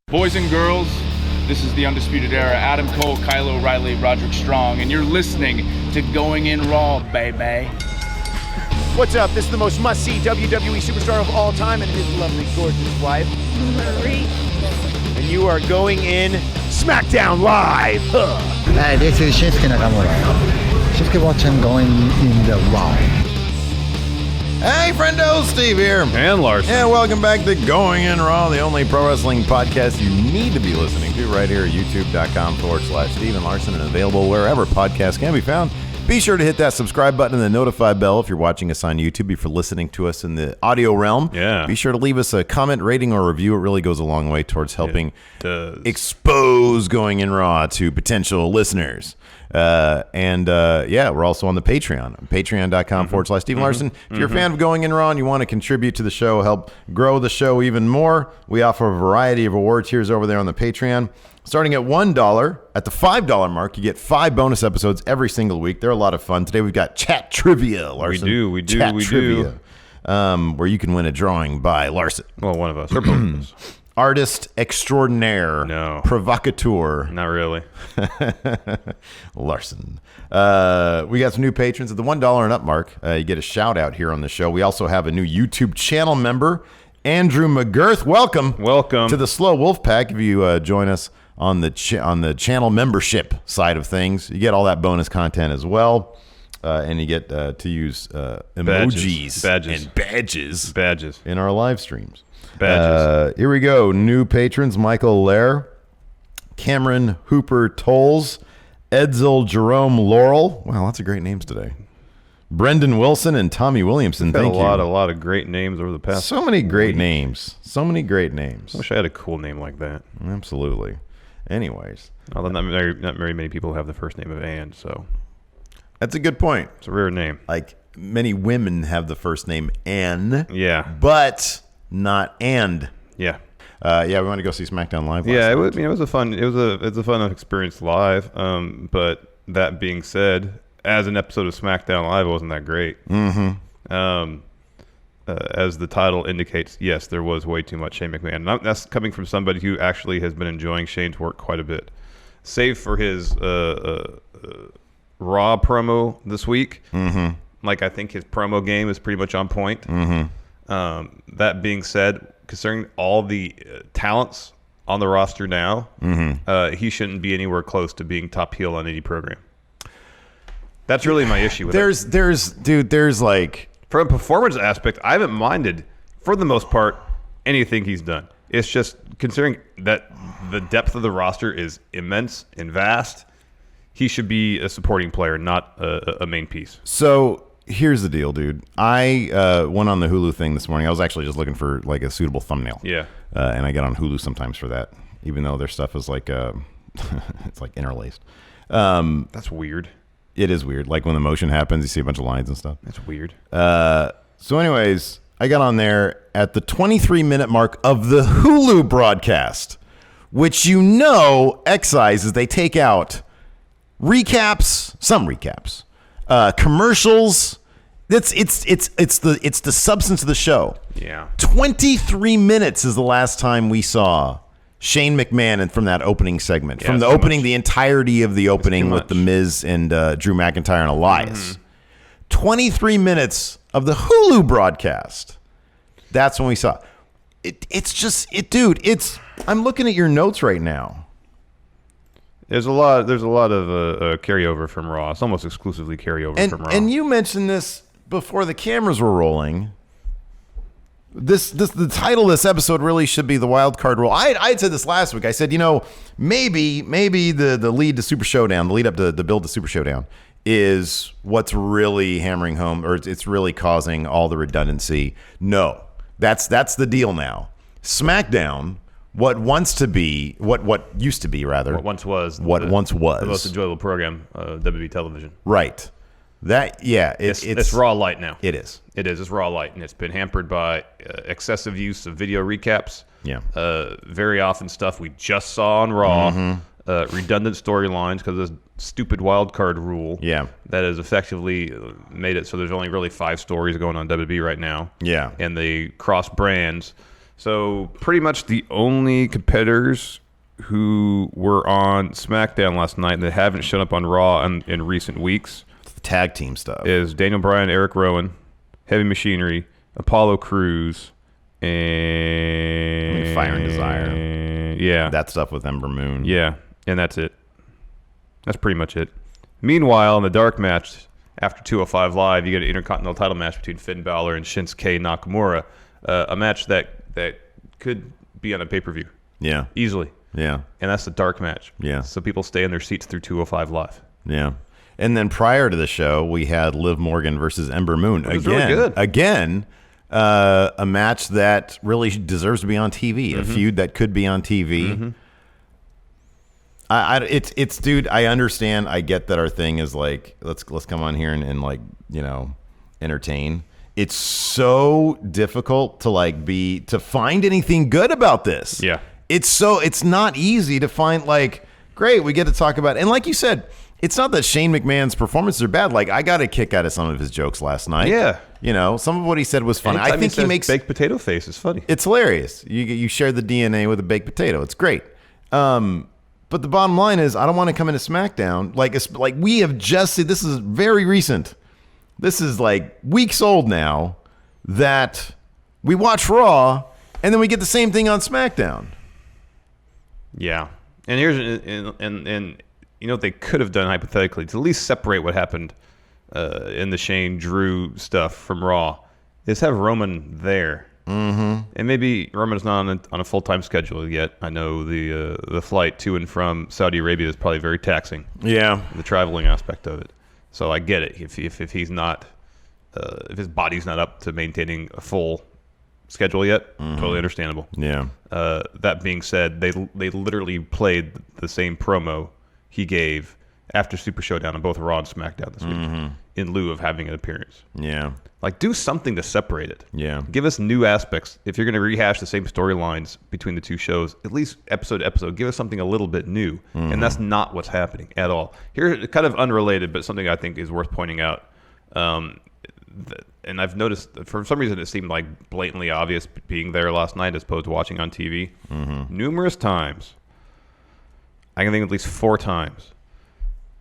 Boys and girls, this is the Undisputed Era. Adam Cole, Kyle O'Reilly, Roderick Strong, and you're listening to Going In Raw, baby. What's up? This is the most must-see WWE superstar of all time and his lovely, gorgeous wife, Marie. And you are going in Smackdown Live. Hey, this is Schinsky Nakamura. Schinsky watching Going In the Raw. Hey, friendo, Steve here. And Larson. And welcome back to Going In Raw, the only pro wrestling podcast you need to be listening to right here at youtube.com/Steve and Larson, and available wherever podcasts can be found. Be sure to hit that subscribe button and the notify bell if you're watching us on YouTube. If you're listening to us in the audio realm, be sure to leave us a comment, rating, or review. It really goes a long way towards helping expose Going In Raw to potential listeners. We're also on the Patreon, patreon.com/Steve Larson. If you're a fan of Going In Raw and you want to contribute to the show, help grow the show even more, we offer a variety of award tiers over there on the Patreon. Starting at $1, at the $5 mark, you get 5 bonus episodes every single week. They're a lot of fun. Today we've got Chat Trivia, Larson. We do. Where you can win a drawing by Larson. Well, one of us. Or both of us. Artist extraordinaire. No. Provocateur. Not really. Larson. We got some new patrons at the $1 and up mark. You get a shout out here on the show. We also have a new YouTube channel member, Andrew McGirth. Welcome to the Slow Wolf Pack. If you join us on the channel membership side of things, you get all that bonus content as well. And you get to use emojis and badges in our live streams. Here we go. New patrons: Michael Lair, Cameron Hooper Tolles, Edsel Jerome Laurel. Wow, lots of great names today. Brendan Wilson and Tommy Williamson. Thank you. A lot of great names over the past. So many great names. I wish I had a cool name like that. Absolutely. Anyways, although not very many people have the first name of Ann, so that's a good point. It's a rare name. Like many women have the first name Ann. Yeah, but not and. Yeah. We want to go see SmackDown live. It was a fun experience live. But that being said, as an episode of SmackDown Live, it wasn't that great. Mm-hmm. As the title indicates, yes, there was way too much Shane McMahon. And that's coming from somebody who actually has been enjoying Shane's work quite a bit, save for his Raw promo this week. Mm-hmm. Like, I think his promo game is pretty much on point. Mm-hmm. That being said, considering all the talents on the roster now, he shouldn't be anywhere close to being top heel on any program. That's really my issue with it. There's like, from a performance aspect, I haven't minded, for the most part, anything he's done. It's just considering that the depth of the roster is immense and vast, he should be a supporting player, not a main piece. So here's the deal, dude. I went on the Hulu thing this morning. I was actually just looking for like a suitable thumbnail. Yeah. And I get on Hulu sometimes for that, even though their stuff is like it's like interlaced. That's weird. It is weird. Like when the motion happens, you see a bunch of lines and stuff. That's weird. So anyways, I got on there at the 23-minute mark of the Hulu broadcast, which excises. They take out some recaps, commercials. It's the substance of the show. Yeah. 23 minutes is the last time we saw Shane McMahon and from that opening segment. Yeah, from the opening, the entirety of the opening with The Miz and Drew McIntyre and Elias. Mm-hmm. 23 minutes of the Hulu broadcast. That's when we saw it. I'm looking at your notes right now. There's a lot of carryover from Raw. It's almost exclusively carryover from Raw. And you mentioned this before the cameras were rolling. The title of this episode really should be the wild card rule. I had said this last week. I said, maybe the lead to Super Showdown, the lead up to the build to Super Showdown, is what's really hammering home, or it's really causing all the redundancy. No, that's the deal now. SmackDown, what used to be the most enjoyable program, WWE television. Right. It's Raw Light now. It is. It's Raw Light, and it's been hampered by excessive use of video recaps. Yeah. Very often stuff we just saw on Raw. Mm-hmm. Redundant storylines because of this stupid wild card rule. Yeah. That has effectively made it so there's only really 5 stories going on WWE right now. Yeah. And they cross brands. So pretty much the only competitors who were on SmackDown last night that haven't shown up on Raw in recent weeks, tag team stuff, is Daniel Bryan, Eric Rowan, Heavy Machinery, Apollo Crews, and Fire and Desire. Yeah, that stuff with Ember Moon. Yeah, and that's it. That's pretty much it. Meanwhile, in the dark match after 205 Live, you get an Intercontinental title match between Finn Balor and Shinsuke Nakamura, a match that could be on a pay-per-view. Yeah, easily. Yeah, and that's the dark match. Yeah, so people stay in their seats through 205 Live. Yeah. And then prior to the show, we had Liv Morgan versus Ember Moon. It was really good. Again, a match that really deserves to be on TV. A feud that could be on TV. It's dude. I understand. I get that our thing is like let's come on here and like entertain. It's so difficult to find anything good about this. Yeah. It's not easy to find great. We get to talk about it. And like you said. It's not that Shane McMahon's performances are bad. I got a kick out of some of his jokes last night. Yeah. Some of what he said was funny. I think he makes baked potato face is funny. It's hilarious. You share the DNA with a baked potato. It's great. But the bottom line is I don't want to come into SmackDown. Like we have just said, this is very recent. This is weeks old now that we watch Raw and then we get the same thing on SmackDown. Yeah. And here's and you know what they could have done hypothetically to at least separate what happened in the Shane Drew stuff from Raw is have Roman there. And maybe Roman's not on a full-time schedule yet. I know the flight to and from Saudi Arabia is probably very taxing. Yeah. The traveling aspect of it. So I get it. If he's not, if his body's not up to maintaining a full schedule yet, totally understandable. Yeah. That being said, they literally played the same promo he gave after Super Showdown on both Raw and SmackDown this week in lieu of having an appearance. Yeah. Do something to separate it. Yeah. Give us new aspects. If you're going to rehash the same storylines between the two shows, at least episode to episode, give us something a little bit new. And that's not what's happening at all. Here, kind of unrelated, but something I think is worth pointing out. And I've noticed, for some reason, it seemed blatantly obvious being there last night as opposed to watching on TV. Numerous times. I can think of at least 4 times.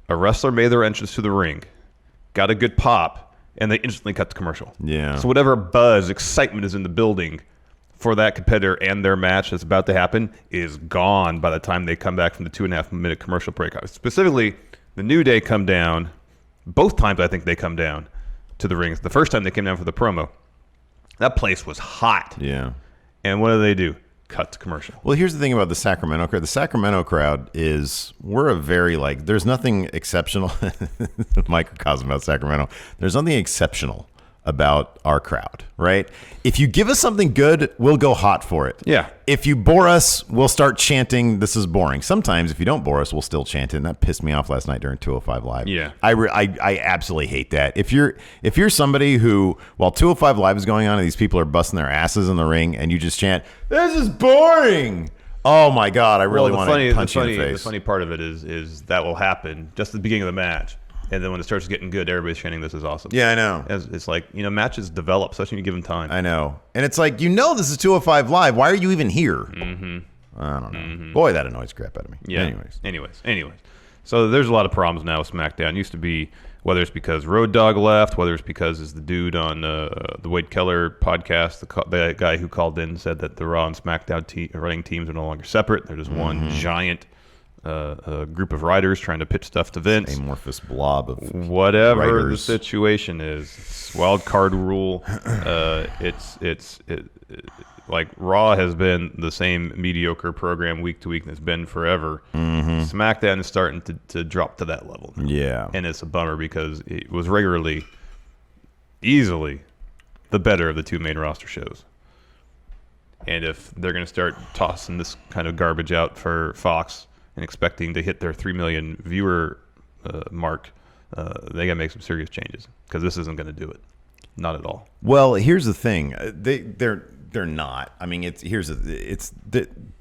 A wrestler made their entrance to the ring, got a good pop, and they instantly cut the commercial. Yeah. So whatever buzz, excitement is in the building for that competitor and their match that's about to happen is gone by the time they come back from the 2.5-minute commercial break. Specifically, the New Day come down. Both times I think they come down to the ring. The first time they came down for the promo, that place was hot. Yeah. And what do? Cut to commercial. Well, here's the thing about the Sacramento crowd. The Sacramento crowd we're a very there's nothing exceptional. Microcosm about Sacramento. There's nothing exceptional about our crowd, right? If you give us something good, we'll go hot for it. Yeah. If you bore us, we'll start chanting, this is boring. Sometimes if you don't bore us, we'll still chant it. And that pissed me off last night during 205 Live. Yeah. I absolutely hate that. If you're somebody who, while 205 Live is going on and these people are busting their asses in the ring and you just chant, this is boring. Oh my God, I really want to punch you in the face. The funny part of it is that will happen just at the beginning of the match. And then when it starts getting good, everybody's chanting, this is awesome. Yeah, I know. It's matches develop, especially when you give them time. I know. And it's this is 205 Live. Why are you even here? I don't know. Boy, that annoys crap out of me. Yeah. Anyways. So there's a lot of problems now with SmackDown. It used to be, whether it's because Road Dogg left, whether it's because it's the dude on the Wade Keller podcast, the guy who called in and said that the Raw and SmackDown running teams are no longer separate. They're just one giant a group of writers trying to pitch stuff to Vince. Amorphous blob of whatever writers. The situation is. Wild card rule. Raw has been the same mediocre program week to week and it's been forever. SmackDown is starting to drop to that level now. Yeah. And it's a bummer because it was regularly, easily, the better of the two main roster shows. And if they're going to start tossing this kind of garbage out for Fox and expecting to hit their 3 million viewer mark, they got to make some serious changes because this isn't going to do it. Not at all. Well, here's the thing. They're not. I mean,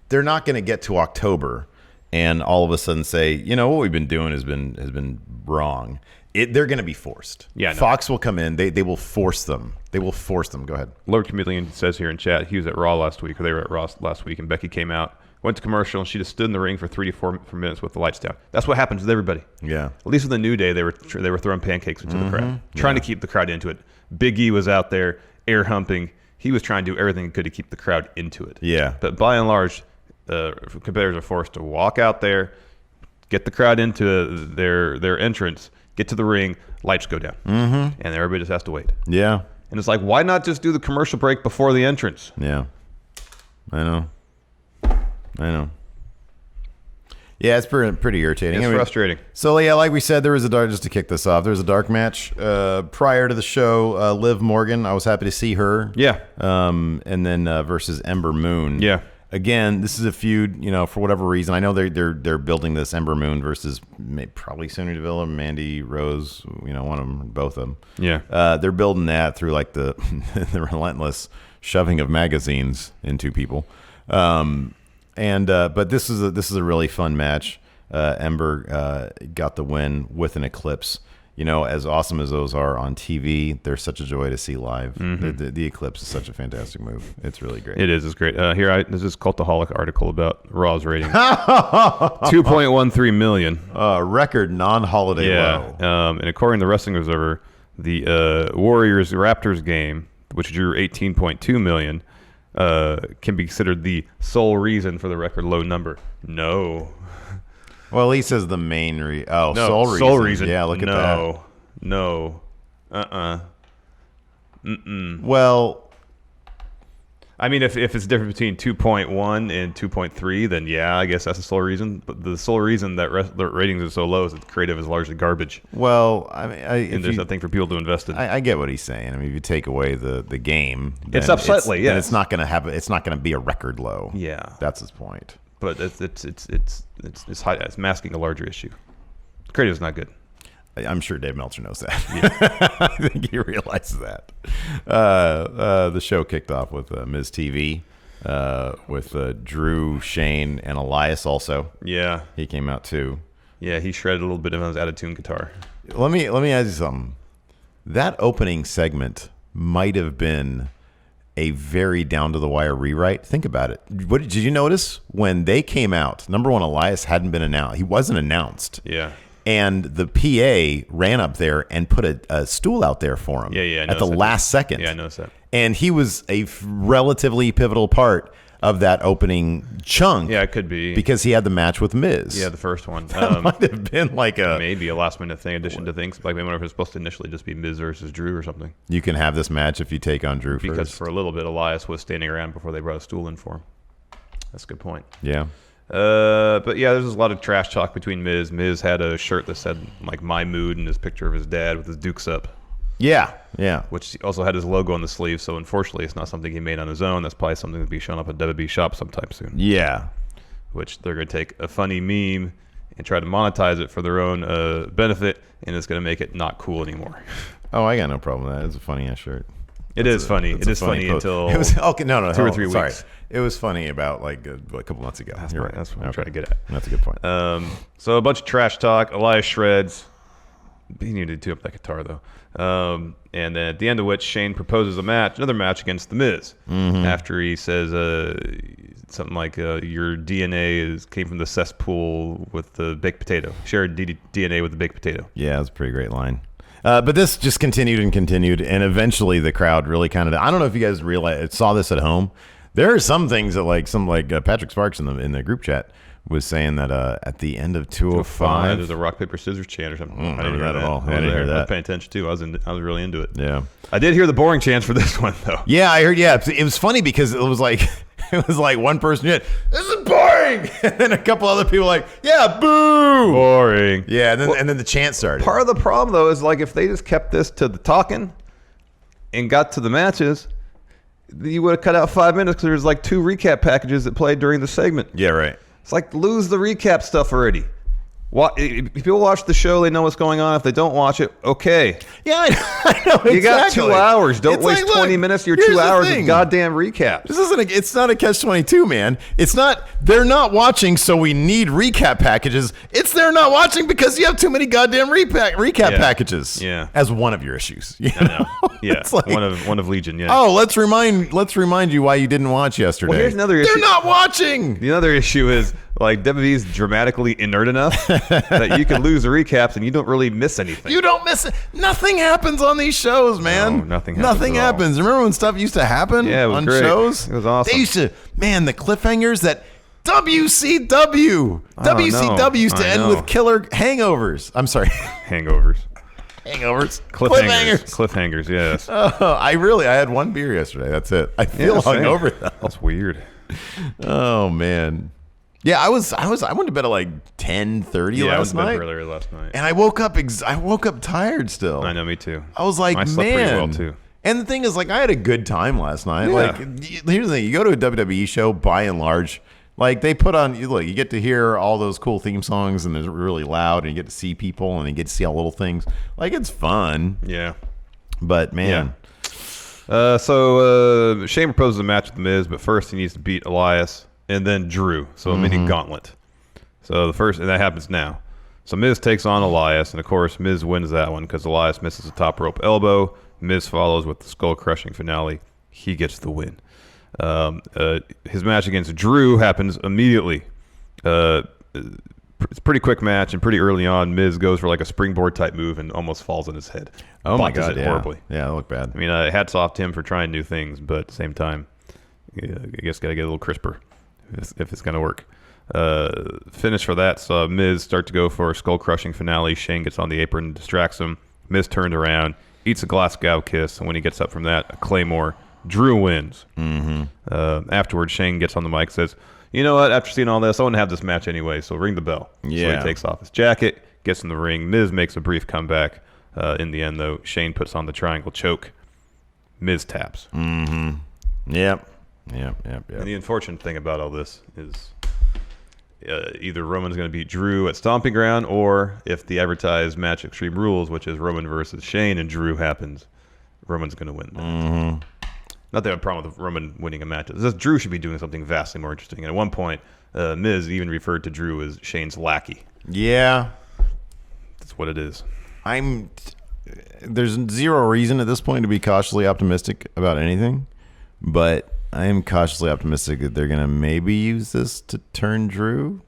they're not going to get to October and all of a sudden say, what we've been doing has been wrong. they're going to be forced. Yeah, no. Fox will come in. They will force them. They will force them. Go ahead. Lord Chameleon says here in chat, he was at Raw last week, or they were at Raw last week, and Becky came out, went to commercial, and she just stood in the ring for 3 to 4 minutes with the lights down. That's what happens with everybody. Yeah. At least with the New Day, they were throwing pancakes into the crowd, trying to keep the crowd into it. Big E was out there air humping. He was trying to do everything he could to keep the crowd into it. Yeah. But by and large, competitors are forced to walk out there, get the crowd into their entrance, get to the ring, lights go down, and everybody just has to wait. Yeah. And it's like, why not just do the commercial break before the entrance? Yeah. I know. Yeah, it's pretty irritating. It's frustrating. So, yeah, like we said, there was just to kick this off, there was a dark match prior to the show. Liv Morgan, I was happy to see her. Yeah. And then versus Ember Moon. Yeah. Again, this is a feud, for whatever reason. I know they're building this Ember Moon versus probably Sonya Deville and Mandy Rose, one of them, both of them. Yeah. They're building that through like the the relentless shoving of magazines into people. But this is a really fun match. Ember got the win with an Eclipse. As awesome as those are on TV, they're such a joy to see live. The Eclipse is such a fantastic move. It's really great. It is. It's great. There's this Cultaholic article about Raw's rating. 2.13 million. Record non-holiday low. And according to the Wrestling Observer, the Warriors-Raptors game, which drew 18.2 million, can be considered the sole reason for the record low number. No. Well, at least says the main no, sole reason. Yeah, look at that. No. Well, I mean, if it's different between 2.1 and 2.3, then yeah, I guess that's the sole reason. But the sole reason that the ratings are so low is that the creative is largely garbage. Well, I mean, and there's nothing for people to invest in. I get what he's saying. I mean, if you take away the game, it's up slightly. Then it's not going to be a record low. Yeah, that's his point. But it's masking a larger issue. The creative is not good. I'm sure Dave Meltzer knows that. Yeah. I think he realizes that. The show kicked off with Ms. TV, with Drew, Shane, and Elias also. Yeah. He came out too. Yeah, he shredded a little bit of his out-of-tune guitar. Let me ask you something. That opening segment might have been a very down-to-the-wire rewrite. Think about it. What did you notice? When they came out, number one, Elias hadn't been announced. He wasn't announced. Yeah. And the PA ran up there and put a stool out there for him at the last second. Yeah, I noticed that. And he was a relatively pivotal part of that opening chunk. Yeah, it could be. Because he had the match with Miz. Yeah, the first one. That might have been like maybe a last-minute thing, addition to things. Like, maybe it was supposed to initially just be Miz versus Drew or something. You can have this match if you take on Drew because first. For a little bit, Elias was standing around before they brought a stool in for him. That's a good point. Yeah. But yeah, there's a lot of trash talk between Miz. Miz had a shirt that said like "My Mood" and his picture of his dad with his dukes up. Yeah. Which also had his logo on the sleeve. So unfortunately, it's not something he made on his own. That's probably something that'll be showing up at WWE Shop sometime soon. Yeah. Which they're going to take a funny meme and try to monetize it for their own benefit, and it's going to make it not cool anymore. Oh, I got no problem with that. It's a funny ass shirt. It is funny until it was okay. No, 2 or 3 weeks. Sorry. It was funny about like a couple months ago. That's right. Right. That's what I'm trying to get at. That's a good point. So a bunch of trash talk. Elias shreds. He needed to tune up that guitar though. And then at the end of which Shane proposes another match against The Miz. After he says something like your DNA came from the cesspool with the baked potato. Shared DNA with the baked potato. Yeah, that's a pretty great line. But this just continued, and eventually the crowd really kind of. I don't know if you guys saw this at home. There are some things that Patrick Sparks in the group chat was saying that at the end of 205, there's a rock paper scissors chant or something. I didn't hear that at all. I didn't hear that. I was paying attention too. I was really into it. Yeah, I did hear the boring chants for this one though. Yeah, I heard. Yeah, it was funny because it was like one person did, "This is boring," and then a couple other people like, "Yeah, boo, boring." Yeah, and then the chant started. Part of the problem though is like if they just kept this to the talking and got to the matches, you would have cut out 5 minutes because there's like 2 recap packages that played during the segment. Yeah, right. It's like lose the recap stuff already. If people watch the show, they know what's going on. If they don't watch it, okay. Yeah, I know exactly. You got 2 hours. Don't waste 20 minutes of your 2 hours of goddamn recaps. It's not a catch-22, man. It's not. They're not watching, so we need recap packages. It's they're not watching because you have too many goddamn recap packages. Yeah, as one of your issues. I know. Yeah, it's like, one of Legion. Yeah. Oh, let's remind you why you didn't watch yesterday. Well, here's another issue. They're not watching. The other issue is like WWE's dramatically inert enough that you can lose the recaps and you don't really miss anything. You don't miss it. Nothing happens on these shows, man. No, nothing happens. Nothing happens. Remember when stuff used to happen on great. shows? It was awesome. They used to, the cliffhangers that WCW used to end with killer hangovers. I'm sorry. Hangovers. Cliffhangers, yes. I had one beer yesterday. That's it. I feel hungover though. That's weird. Oh man. Yeah, I went to bed at like 10:30 last night. I went to bed earlier last night. And I woke up tired still. I know, me too. I was like, I slept pretty well too. And the thing is, like, I had a good time last night. Yeah. Like, here's the thing: you go to a WWE show, by and large, like they put on. Look, you get to hear all those cool theme songs, and it's really loud, and you get to see people, and you get to see all little things. Like, it's fun. Yeah. But man. Yeah. So Shane proposes a match with The Miz, but first he needs to beat Elias and then Drew. So a mini gauntlet. So and that happens now. So Miz takes on Elias, and of course Miz wins that one because Elias misses a top rope elbow. Miz follows with the skull-crushing finale. He gets the win. His match against Drew happens immediately. It's a pretty quick match, and pretty early on, Miz goes for like a springboard type move and almost falls on his head. Oh my God! Yeah. Horribly. Yeah, that looked bad. I mean, hats off to him for trying new things, but at the same time, I guess got to get a little crisper if it's going to work. Finish for that, so Miz start to go for a skull-crushing finale. Shane gets on the apron and distracts him. Miz turned around, eats a Glasgow kiss, and when he gets up from that, a Claymore. Drew wins. Afterwards, Shane gets on the mic and says, you know what, after seeing all this, I want to have this match anyway, so ring the bell. Yeah. So he takes off his jacket, gets in the ring. Miz makes a brief comeback. In the end, though, Shane puts on the triangle choke. Miz taps. Yep. And the unfortunate thing about all this is either Roman's going to beat Drew at Stomping Ground, or if the advertised match Extreme Rules, which is Roman versus Shane and Drew, happens, Roman's going to win. Not that I have a problem with Roman winning a match. It's just Drew should be doing something vastly more interesting. And at one point, Miz even referred to Drew as Shane's lackey. Yeah. That's what it is. There's zero reason at this point to be cautiously optimistic about anything, but I am cautiously optimistic that they're going to maybe use this to turn Drew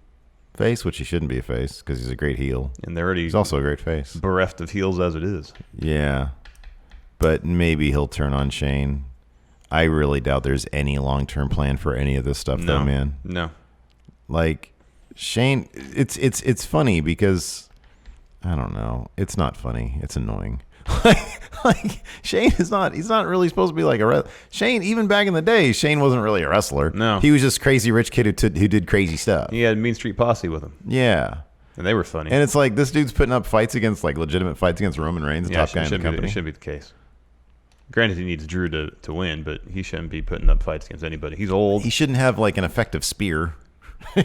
face, which he shouldn't be a face because he's a great heel. And he's also a great face. Bereft of heels as it is. Yeah. But maybe he'll turn on Shane. I really doubt there's any long-term plan for any of this stuff, though, man. No. Like, Shane, it's funny because, I don't know. It's not funny. It's annoying. like Shane he's not really supposed to be like a wrestler. Shane, even back in the day, Shane wasn't really a wrestler. No. He was just crazy rich kid who did crazy stuff. He had Mean Street Posse with him. Yeah. And they were funny. And it's like, this dude's putting up fights against, like, legitimate fights against Roman Reigns, the top guy in the company. It should be the case. Granted, he needs Drew to win, but he shouldn't be putting up fights against anybody. He's old. He shouldn't have, like, an effective spear.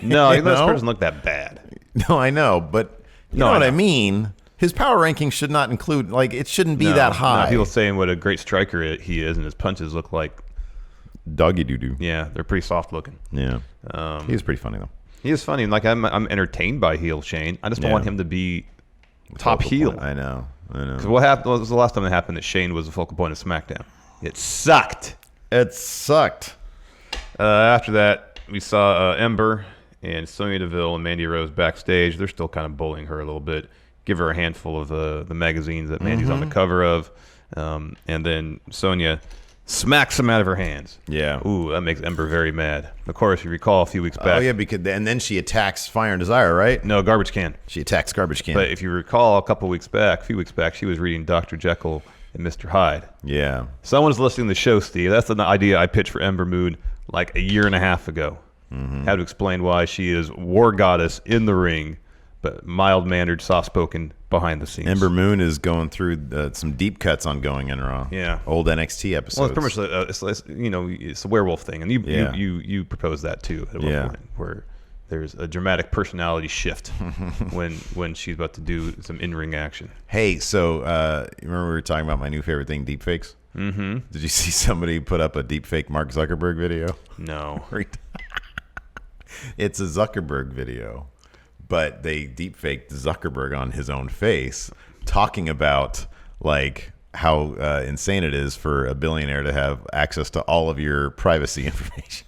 No, this doesn't look that bad. No, I know, but you know what I mean? His power ranking should not include, like, it shouldn't be that high. No, people saying what a great striker he is, and his punches look like doggy doo-doo. Yeah, they're pretty soft looking. Yeah. He was pretty funny, though. He is funny. Like, I'm entertained by heel Shane. I just don't want him to be top heel. I know. Because what was the last time it happened that Shane was the focal point of SmackDown? It sucked. After that, we saw Ember and Sonya Deville and Mandy Rose backstage. They're still kind of bullying her a little bit. Give her a handful of the magazines that Mandy's on the cover of. And then Sonya smacks them out of her hands. Yeah. Ooh, that makes Ember very mad. Of course, you recall a few weeks back. Oh, yeah, and then she attacks Fire and Desire, right? No, Garbage Can. She attacks Garbage Can. But if you recall, a few weeks back, she was reading Dr. Jekyll and Mr. Hyde. Yeah. Someone's listening to the show, Steve. That's an idea I pitched for Ember Moon like a year and a half ago. How to explain why she is war goddess in the ring, but mild-mannered, soft-spoken behind the scenes. Ember Moon is going through some deep cuts on Going in Raw. Yeah. Old NXT episodes. Well, it's pretty much it's a werewolf thing, and you proposed that too at one point, where there's a dramatic personality shift when she's about to do some in-ring action. Hey, so remember we were talking about my new favorite thing, deepfakes? Mm-hmm. Did you see somebody put up a deepfake Mark Zuckerberg video? No. It's a Zuckerberg video, but they deepfaked Zuckerberg on his own face, talking about like how insane it is for a billionaire to have access to all of your privacy information.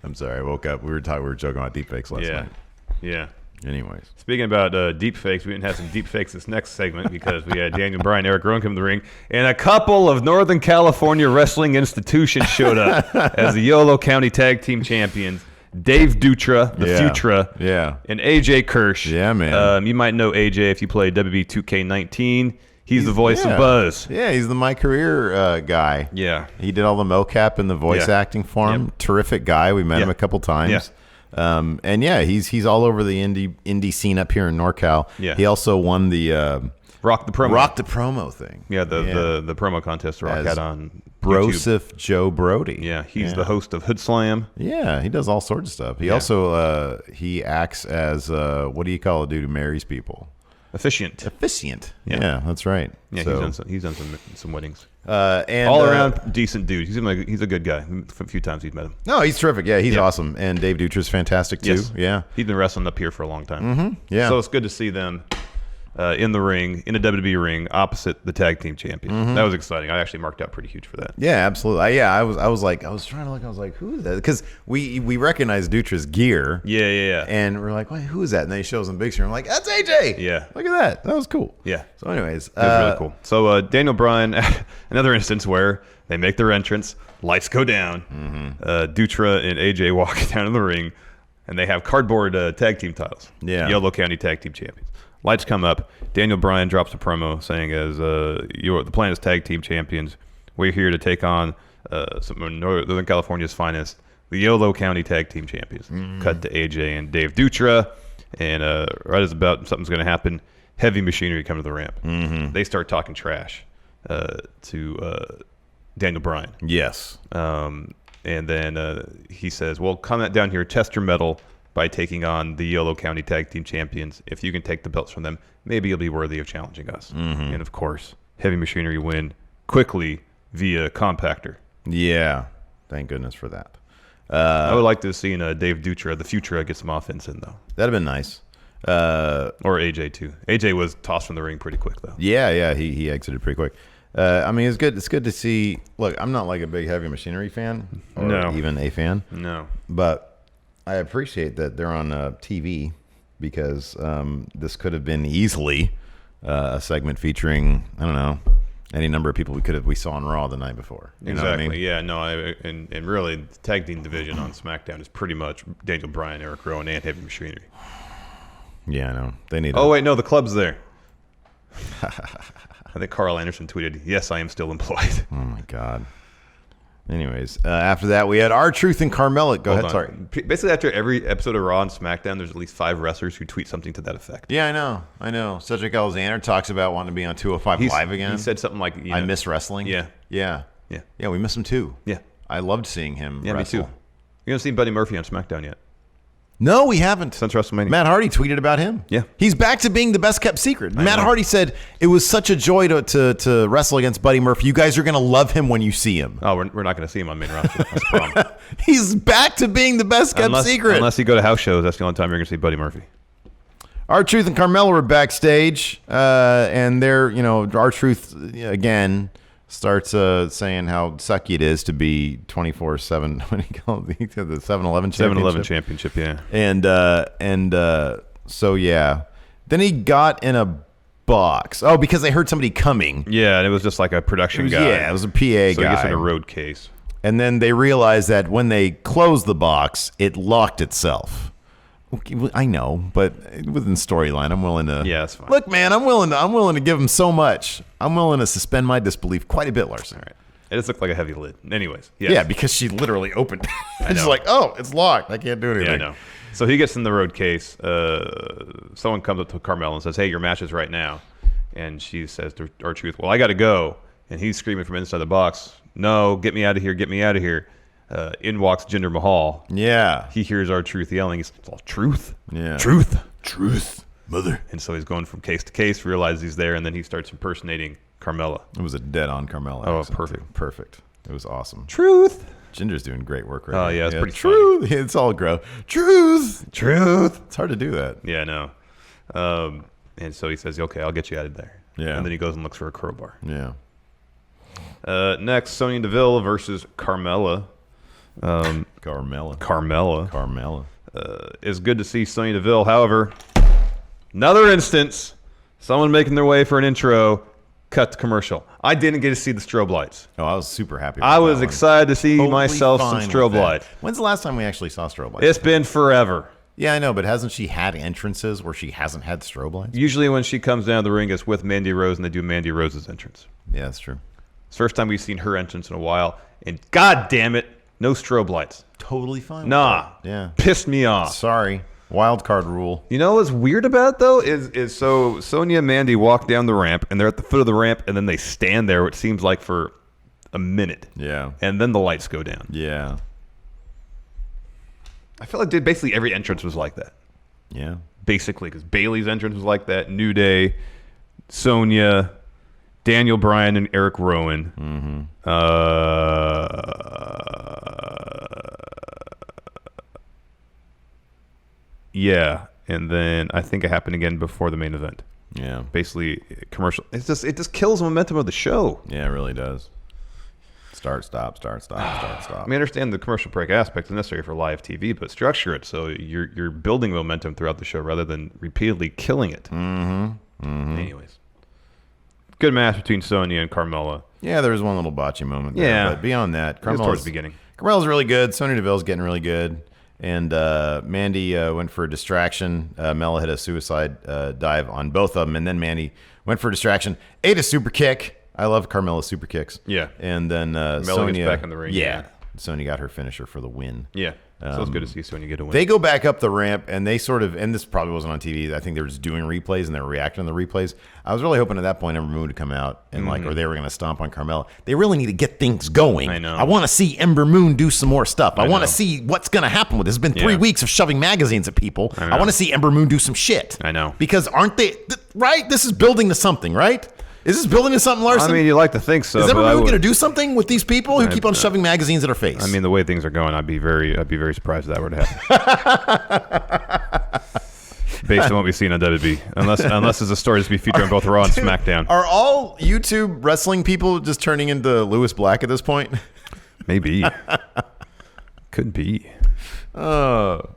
I'm sorry, I woke up. We were joking about deepfakes last night. Yeah. Anyways, speaking about deepfakes, we didn't have some deepfakes this next segment because we had Daniel Bryan, Eric Rowan come to the ring, and a couple of Northern California wrestling institutions showed up as the Yolo County Tag Team Champions. Dave Dutra, the Futura, and AJ Kirsch. Yeah, man. You might know AJ if you play WWE 2K19. He's the voice of Buzz. Yeah, he's the My Career guy. Yeah. He did all the mocap and the voice acting for him. Yep. Terrific guy. We met him a couple times. Yeah. And yeah, he's all over the indie scene up here in NorCal. Yeah. He also won the Rock the Promo thing. Yeah, the promo contest Rock had on Broseph Joe Brody. Yeah, he's the host of Hood Slam. Yeah, he does all sorts of stuff. He also he acts as what do you call a dude who marries people? Officiant. Yeah, that's right. Yeah, so, he's done some weddings. And all around decent dude. He's a good guy. A few times he's met him. No, he's terrific. Yeah, he's awesome. And Dave Dutra's fantastic too. Yes. Yeah, he's been wrestling up here for a long time. Mm-hmm. Yeah. So it's good to see them in the ring, in a WWE ring, opposite the tag team champions. Mm-hmm. That was exciting. I actually marked out pretty huge for that. Yeah, absolutely. I was trying to look. I was like, who is that? Because we recognized Dutra's gear. Yeah. And we're like, wait, who is that? And then he shows them big screen. I'm like, that's AJ. Yeah. Look at that. That was cool. Yeah. So, anyways, it was really cool. So Daniel Bryan, another instance where they make their entrance, lights go down, Dutra and AJ walk down in the ring, and they have cardboard tag team titles. Yeah. Yolo County Tag Team Champions. Lights come up. Daniel Bryan drops a promo saying, "As the plan is tag team champions, we're here to take on some of Northern California's finest, the Yolo County Tag Team Champions." Cut to AJ and Dave Dutra, and right as about something's going to happen, Heavy Machinery come to the ramp. They start talking trash to Daniel Bryan. Yes. And then he says, "Well, come down here, test your mettle by taking on the Yolo County Tag Team Champions. If you can take the belts from them, maybe you'll be worthy of challenging us." And of course, Heavy Machinery win quickly via compactor. Yeah. Thank goodness for that. I would like to have seen Dave Dutra, the Futura, get some offense in, though. That'd have been nice. Or AJ, too. AJ was tossed from the ring pretty quick, though. Yeah. He exited pretty quick. I mean, it's good. It's good to see. Look, I'm not like a big Heavy Machinery fan, or even a fan. No. But I appreciate that they're on TV because this could have been easily a segment featuring, I don't know, any number of people we saw on Raw the night before. You know what I mean? Yeah, no, and really, the tag team division on SmackDown is pretty much Daniel Bryan, Eric Rowan, and Heavy Machinery. Yeah, I know. They need. Oh wait, no, the club's there. I think Carl Anderson tweeted, "Yes, I am still employed." Oh my God. Anyways, after that, we had R-Truth and Carmella. Go ahead, sorry. Basically, after every episode of Raw and SmackDown, there's at least 5 wrestlers who tweet something to that effect. Yeah, I know. Cedric Alexander talks about wanting to be on 205 Live again. He said something like, I miss wrestling. Yeah. Yeah, we miss him too. Yeah. I loved seeing him wrestle. Me too. You haven't seen Buddy Murphy on SmackDown yet? No, we haven't. Since WrestleMania. Matt Hardy tweeted about him. Yeah. He's back to being the best kept secret. Matt Hardy said it was such a joy to wrestle against Buddy Murphy. You guys are going to love him when you see him. Oh, we're not going to see him on main roster. That's a problem. He's back to being the best kept secret. Unless you go to house shows, that's the only time you're going to see Buddy Murphy. R-Truth and Carmella were backstage, and they're, R-Truth, again, starts saying how sucky it is to be 24/7. What do you call it? The 7-Eleven championship. 7-Eleven championship, yeah. And so yeah, then he got in a box. Oh, because they heard somebody coming. Yeah, and it was just like a production guy. Yeah, it was a PA guy. So he gets in a road case. And then they realized that when they closed the box, it locked itself. I know, but within storyline, I'm willing to. Yeah, that's fine. Look, man, I'm willing to give him so much. I'm willing to suspend my disbelief quite a bit, Larson. All right. It just looked like a heavy lid. Anyways, yes. Yeah, because she literally opened it. And she's like, oh, it's locked. I can't do anything. Yeah, I know. So he gets in the road case. Someone comes up to Carmella and says, "Hey, your match is right now." And she says to R-Truth, "Well, I got to go." And he's screaming from inside the box, "No, get me out of here, get me out of here." In walks Jinder Mahal. Yeah. He hears R-Truth yelling. He's all, truth? Yeah. Truth, mother. And so he's going from case to case, realizes he's there, and then he starts impersonating Carmella. It was a dead-on Carmella. Oh, accent. perfect. Perfect. It was awesome. Truth. Ginger's doing great work right now. now. Yeah, it's pretty Truth. It's all grow. Truth. Truth. It's hard to do that. Yeah, I know. And so he says, okay, I'll get you out of there. Yeah. And then he goes and looks for a crowbar. Yeah. Next, Sonya Deville versus Carmella. Carmella. It's good to see Sonya Deville. However, another instance, someone making their way for an intro, cut to commercial. I didn't get to see the strobe lights. Oh, I was super happy about I was that one. excited to see Totally myself some fine strobe with that. lights. When's the last time we actually saw strobe lights? It's been forever. Yeah, I know, but hasn't she had entrances where she hasn't had strobe lights? Usually when she comes down the ring, it's with Mandy Rose, and they do Mandy Rose's entrance. Yeah, that's true. It's the first time we've seen her entrance in a while, and god damn it, no strobe lights. Totally fine. Nah. With that. Yeah. Pissed me off. Sorry. Wild card rule. You know what's weird about it, though, is so Sonya and Mandy walk down the ramp, and they're at the foot of the ramp, and then they stand there, it seems like for a minute. Yeah. And then the lights go down. Yeah. I feel like basically every entrance was like that. Yeah. Basically, because Bailey's entrance was like that. New Day, Sonya, Daniel Bryan, and Eric Rowan. Mm-hmm. Yeah, and then I think it happened again before the main event. Yeah. Basically, commercial. It just kills the momentum of the show. Yeah, it really does. Start, stop. I mean, I understand the commercial break aspect is necessary for live TV, but structure it so you're building momentum throughout the show rather than repeatedly killing it. Mm-hmm. Anyways, good match between Sonya and Carmella. Yeah, there was one little botchy moment there. Yeah. But beyond that, towards the beginning. Carmella's really good. Sonya Deville's getting really good. And Mandy went for a distraction. Mella hit a suicide dive on both of them. And then Mandy went for a distraction. Ate a super kick. I love Carmella's super kicks. Yeah. And then Mella Sonya gets back in the ring. Yeah. Sonya got her finisher for the win. Yeah. So it's good to see Sonya get a win. They go back up the ramp, and they sort of, and this probably wasn't on TV. I think they were just doing replays, and they were reacting to the replays. I was really hoping at that point Ember Moon would come out, and or they were going to stomp on Carmella. They really need to get things going. I know. I want to see Ember Moon do some more stuff. I want to see what's going to happen with this. It's been 3 weeks of shoving magazines at people. I want to see Ember Moon do some shit. I know. Because aren't they, right? This is building to something, right? Is this building to something, Larson? I mean, you like to think so. Is Ember Moon going to do something with these people who keep on shoving magazines at her face? I mean, the way things are going, I'd be very surprised if that were to happen. Based on what we've seen on WWE, unless there's a story to be featured on both Raw and SmackDown. Are all YouTube wrestling people just turning into Lewis Black at this point? Maybe. Could be. Oh.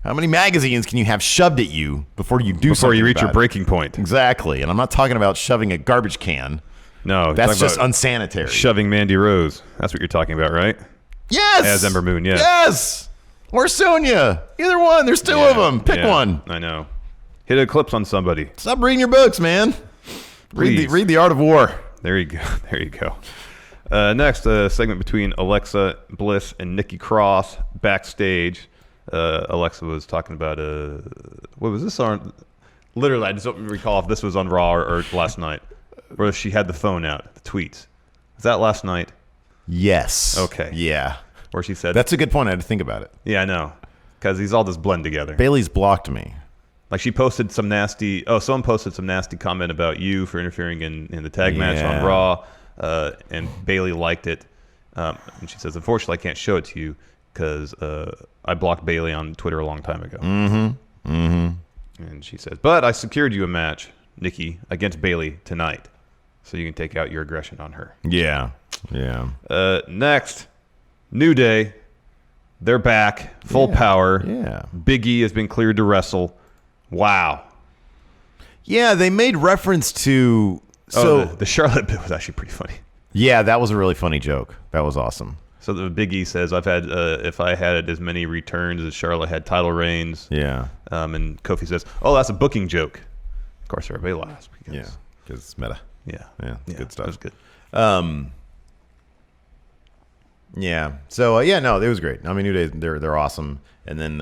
How many magazines can you have shoved at you before you do something? Before you reach your about it? breaking point. Exactly. And I'm not talking about shoving a garbage can. No. That's just unsanitary. Shoving Mandy Rose. That's what you're talking about, right? Yes. As Ember Moon, yeah. Yes. Or Sonya. Either one. There's two of them. Pick one. I know. Hit a Eclipse on somebody. Stop reading your books, man. Read the Art of War. There you go. There you go. Next, a segment between Alexa Bliss and Nicky Cross backstage. Alexa was talking about what was this on? Literally, I just don't recall if this was on Raw or last night, where she had the phone out, the tweets. Was that last night? Yes. Okay. Yeah. Where she said, that's a good point. I had to think about it. Yeah, I know, because these all just blend together. Bailey's blocked me. Like she posted some nasty. Oh, someone posted some nasty comment about you for interfering in the tag match on Raw, and Bailey liked it, and she says, unfortunately, I can't show it to you because I blocked Bailey on Twitter a long time ago. Mm-hmm. Mm-hmm. And she says, but I secured you a match, Nikki, against Bailey tonight, so you can take out your aggression on her. Yeah. Yeah. Next, New Day. They're back, full power. Yeah. Big E has been cleared to wrestle. Wow. Yeah, they made reference to... the Charlotte bit was actually pretty funny. Yeah, that was a really funny joke. That was awesome. So the Big E says, "I've had if I had as many returns as Charlotte had title reigns." Yeah. And Kofi says, "Oh, that's a booking joke." Of course, everybody laughs because it's meta. Yeah, good stuff. That was good. Yeah. So no, it was great. I mean, New Day, they're awesome. And then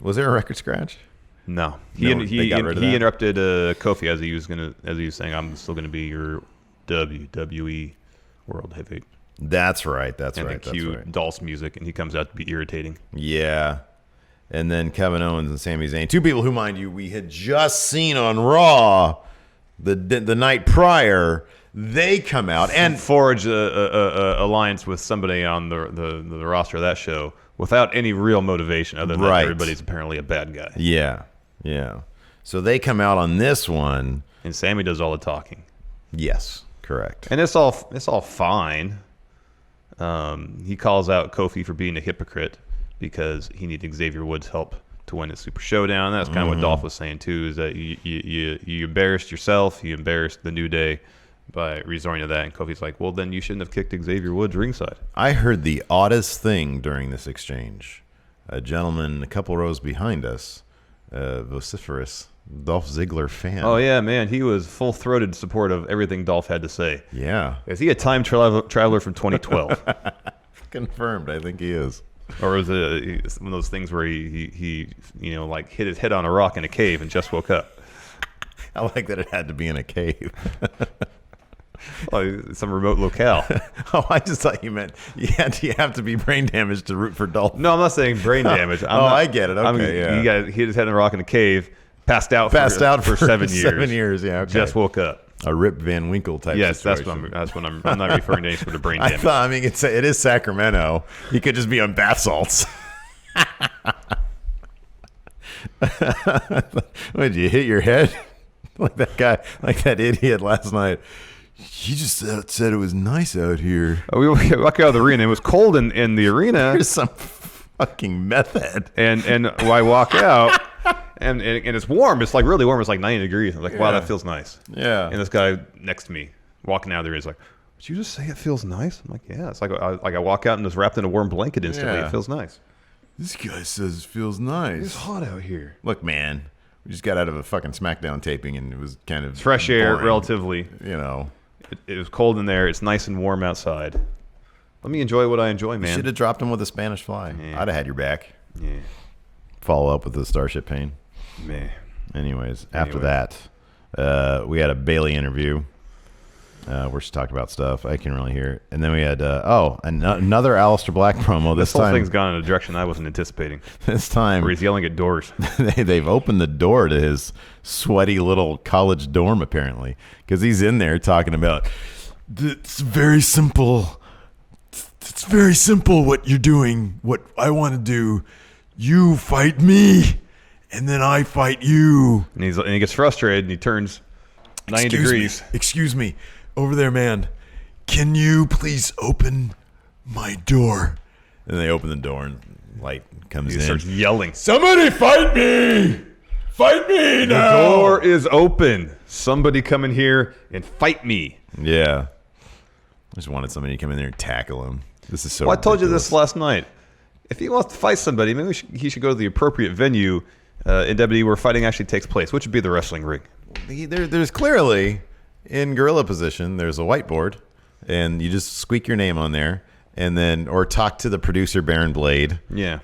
was there a record scratch? No, he interrupted Kofi as he was saying, "I'm still gonna be your WWE World Heavyweight That's right. That's and right. then cue Dolph's music, and he comes out to be irritating. Yeah. And then Kevin Owens and Sami Zayn, two people who, mind you, we had just seen on Raw the night prior. They come out and forge a alliance with somebody on the roster of that show without any real motivation other than everybody's apparently a bad guy. Yeah. Yeah. So they come out on this one. And Sammy does all the talking. Yes, correct. And it's all fine. He calls out Kofi for being a hypocrite because he needed Xavier Woods' help to win a Super Showdown. That's kind of what Dolph was saying too, is that you embarrassed yourself, you embarrassed the New Day by resorting to that. And Kofi's like, well, then you shouldn't have kicked Xavier Woods ringside. I heard the oddest thing during this exchange. A gentleman a couple rows behind us, vociferous Dolph Ziggler fan. Oh, yeah, man. He was full-throated support of everything Dolph had to say. Yeah. Is he a time traveler from 2012? Confirmed. I think he is. Or was it one of those things where he like hit his head on a rock in a cave and just woke up? I like that it had to be in a cave. Some remote locale. Oh, I just thought you meant you have to be brain damaged to root for Dolph. No, I'm not saying brain damage. I get it. Okay, He got hit his head on a rock in a cave, passed out for 7 years. 7 years, yeah. Okay. Just woke up. A Rip Van Winkle type. Yes, situation. that's what I'm not referring to any sort of brain damage. I mean, it is Sacramento. He could just be on bath salts. What, did you hit your head like that guy, like that idiot last night? He just said it was nice out here. We walk out of the arena. It was cold in the arena. There's some fucking meth head. And I walk out, and it's warm. It's like really warm. It's like 90 degrees. I'm like, wow, that feels nice. Yeah. And this guy next to me walking out of the arena is like, did you just say it feels nice? I'm like, yeah. It's like I walk out and was wrapped in a warm blanket instantly. Yeah. It feels nice. This guy says it feels nice. It's hot out here. Look, man, we just got out of a fucking Smackdown taping, and it was kind of fresh air, boring, relatively. You know. It was cold in there. It's nice and warm outside. Let me enjoy what I enjoy, man. You should have dropped him with a Spanish Fly. Yeah. I'd have had your back. Yeah. Follow up with the Starship Pain. Man. Anyways, after that, we had a Bailey interview where she talked about stuff. I can't really hear it. And then we had, another Alistair Black promo. This whole time, thing's gone in a direction I wasn't anticipating. This time. Where he's yelling at doors. They've opened the door to his sweaty little college dorm, apparently, because he's in there talking about, it's very simple. It's very simple what you're doing, what I want to do. You fight me, and then I fight you. And he gets frustrated, and he turns 90 degrees. Excuse me. Over there, man. Can you please open my door? And they open the door, and light comes in. He starts yelling. Somebody fight me! Fight me now! The door is open. Somebody come in here and fight me. Yeah. I just wanted somebody to come in there and tackle him. This is so Well, I told you ridiculous. this last night. If he wants to fight somebody, maybe he should go to the appropriate venue in WWE where fighting actually takes place, which would be the wrestling ring. There's clearly, in gorilla position, there's a whiteboard, and you just squeak your name on there, and then, or talk to the producer, Baron Blade. Yeah.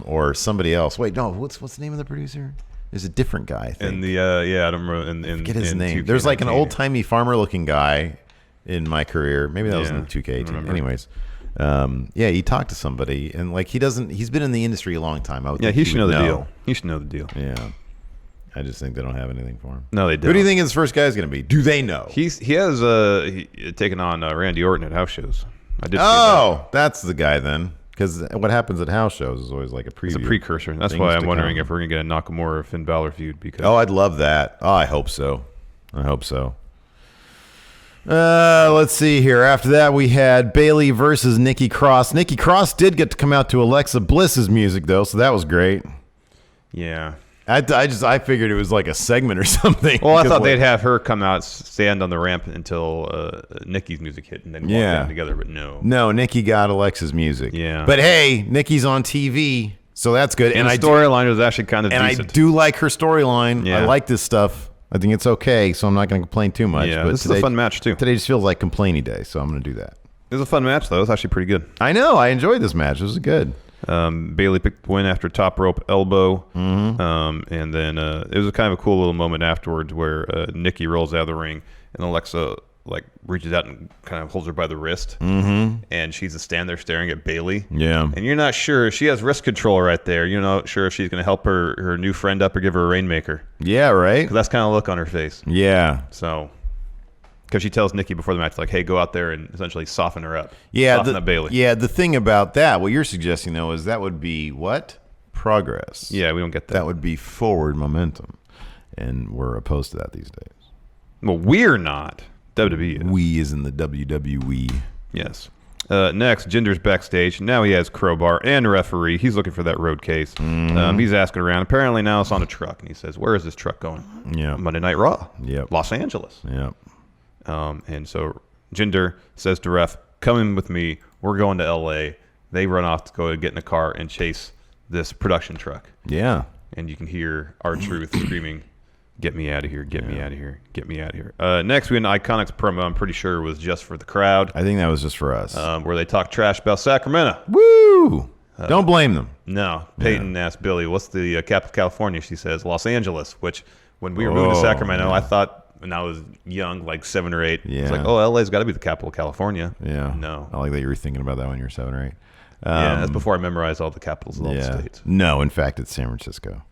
Or somebody else. Wait, no, what's the name of the producer? There's a different guy, I think. And I don't remember. Forget his name. There's like an old-timey farmer-looking guy in my career. Maybe that was in 2K18. Anyways. He talked to somebody, and like he's been in the industry a long time. He should know the deal. He should know the deal. Yeah. I just think they don't have anything for him. No, they don't. Who do you think his first guy is going to be? Do they know? He has taken on Randy Orton at house shows. I did. Oh, that's the guy then. Because what happens at house shows is always like a preview. It's a precursor. That's why I'm wondering if we're going to get a Nakamura Finn Balor feud. Because I'd love that. Oh, I hope so. Let's see here. After that, we had Bailey versus Nicky Cross. Nicky Cross did get to come out to Alexa Bliss's music, though, so that was great. Yeah. I figured it was like a segment or something. Well, I thought they'd have her come out, stand on the ramp until Nikki's music hit, and then walk down together, but no. No, Nikki got Alexa's music. Yeah. But hey, Nikki's on TV, so that's good. And the storyline was actually kind of decent. And I do like her storyline. Yeah. I like this stuff. I think it's okay, so I'm not going to complain too much. Yeah, but this is a fun match, too. Today just feels like complainy day, so I'm going to do that. It was a fun match, though. It was actually pretty good. I know. I enjoyed this match. It was good. Bailey picked the win after top rope elbow. Mm-hmm. And then it was a kind of a cool little moment afterwards where Nikki rolls out of the ring, and Alexa like reaches out and kind of holds her by the wrist, and she's a stand there staring at Bailey. Yeah, and you're not sure she has wrist control right there. You're not sure if she's going to help her new friend up or give her a rainmaker. Yeah, right. 'Cause that's kind of look on her face. Yeah. So, because she tells Nikki before the match, like, "Hey, go out there and essentially soften her up." Yeah, soften up Bailey. Yeah, the thing about that, what you're suggesting though, is that would be what? Progress. Yeah, we don't get that. That would be forward momentum, and we're opposed to that these days. Well, we're not. WWE. We is in the WWE. Yes. Next, Jinder's backstage. Now he has Crowbar and referee. He's looking for that road case. He's asking around. Apparently now it's on a truck, and he says, "Where is this truck going?" Yeah. Monday Night Raw. Yep. Los Angeles. Yep. And so Jinder says to ref, "Come in with me. We're going to L.A." They run off to go get in a car and chase this production truck. Yeah. And you can hear R-Truth screaming, "Get me out of here, get me out of here, get me out of here." Next, we had an Iconics promo I'm pretty sure was just for the crowd. I think that was just for us. Where they talk trash about Sacramento. Woo! Don't blame them. No. Peyton asked Billy, "What's the capital of California?" She says, "Los Angeles," which when we were moving to Sacramento, I thought when I was young, like 7 or 8, it's like, oh, LA's got to be the capital of California. Yeah. No. I like that you were thinking about that when you were 7 or 8. Yeah, that's before I memorized all the capitals of all the states. No, in fact, it's San Francisco.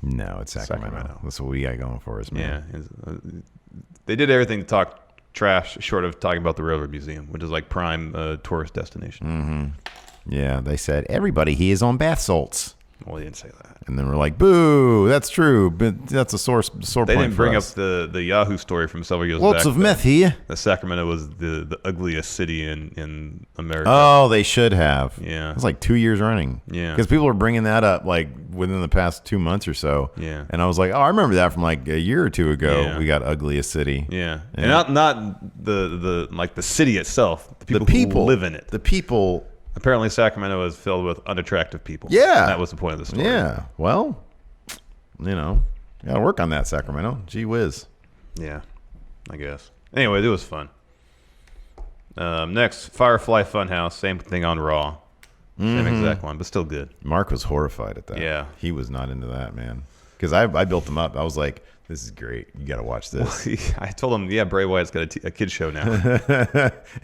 No, it's Sacramento. That's what we got going for us, man. Yeah. They did everything to talk trash short of talking about the Railroad Museum, which is like prime tourist destination. Yeah, they said, everybody here is on bath salts. Well, they didn't say that. And then we're like, boo, that's true. But that's a sore They point didn't for bring us. up the Yahoo story from several years Lots back. of meth here. That Sacramento was the ugliest city in America. Oh, they should have. Yeah. It's like 2 years running. Yeah. Because people were bringing that up like within the past 2 months or so. Yeah. And I was like, oh, I remember that from like a year or two ago. Yeah. We got ugliest city. Yeah. And not the like the city itself. The people who live in it. The people. Apparently, Sacramento is filled with unattractive people. Yeah. That was the point of the story. Yeah. Well, you know, got to work on that, Sacramento. Gee whiz. Yeah, I guess. Anyway, it was fun. Next, Firefly Funhouse. Same thing on Raw. Same exact one, but still good. Mark was horrified at that. Yeah. He was not into that, man. Because I built him up. I was like, this is great. You got to watch this. I told him, yeah, Bray Wyatt's got a kid show now.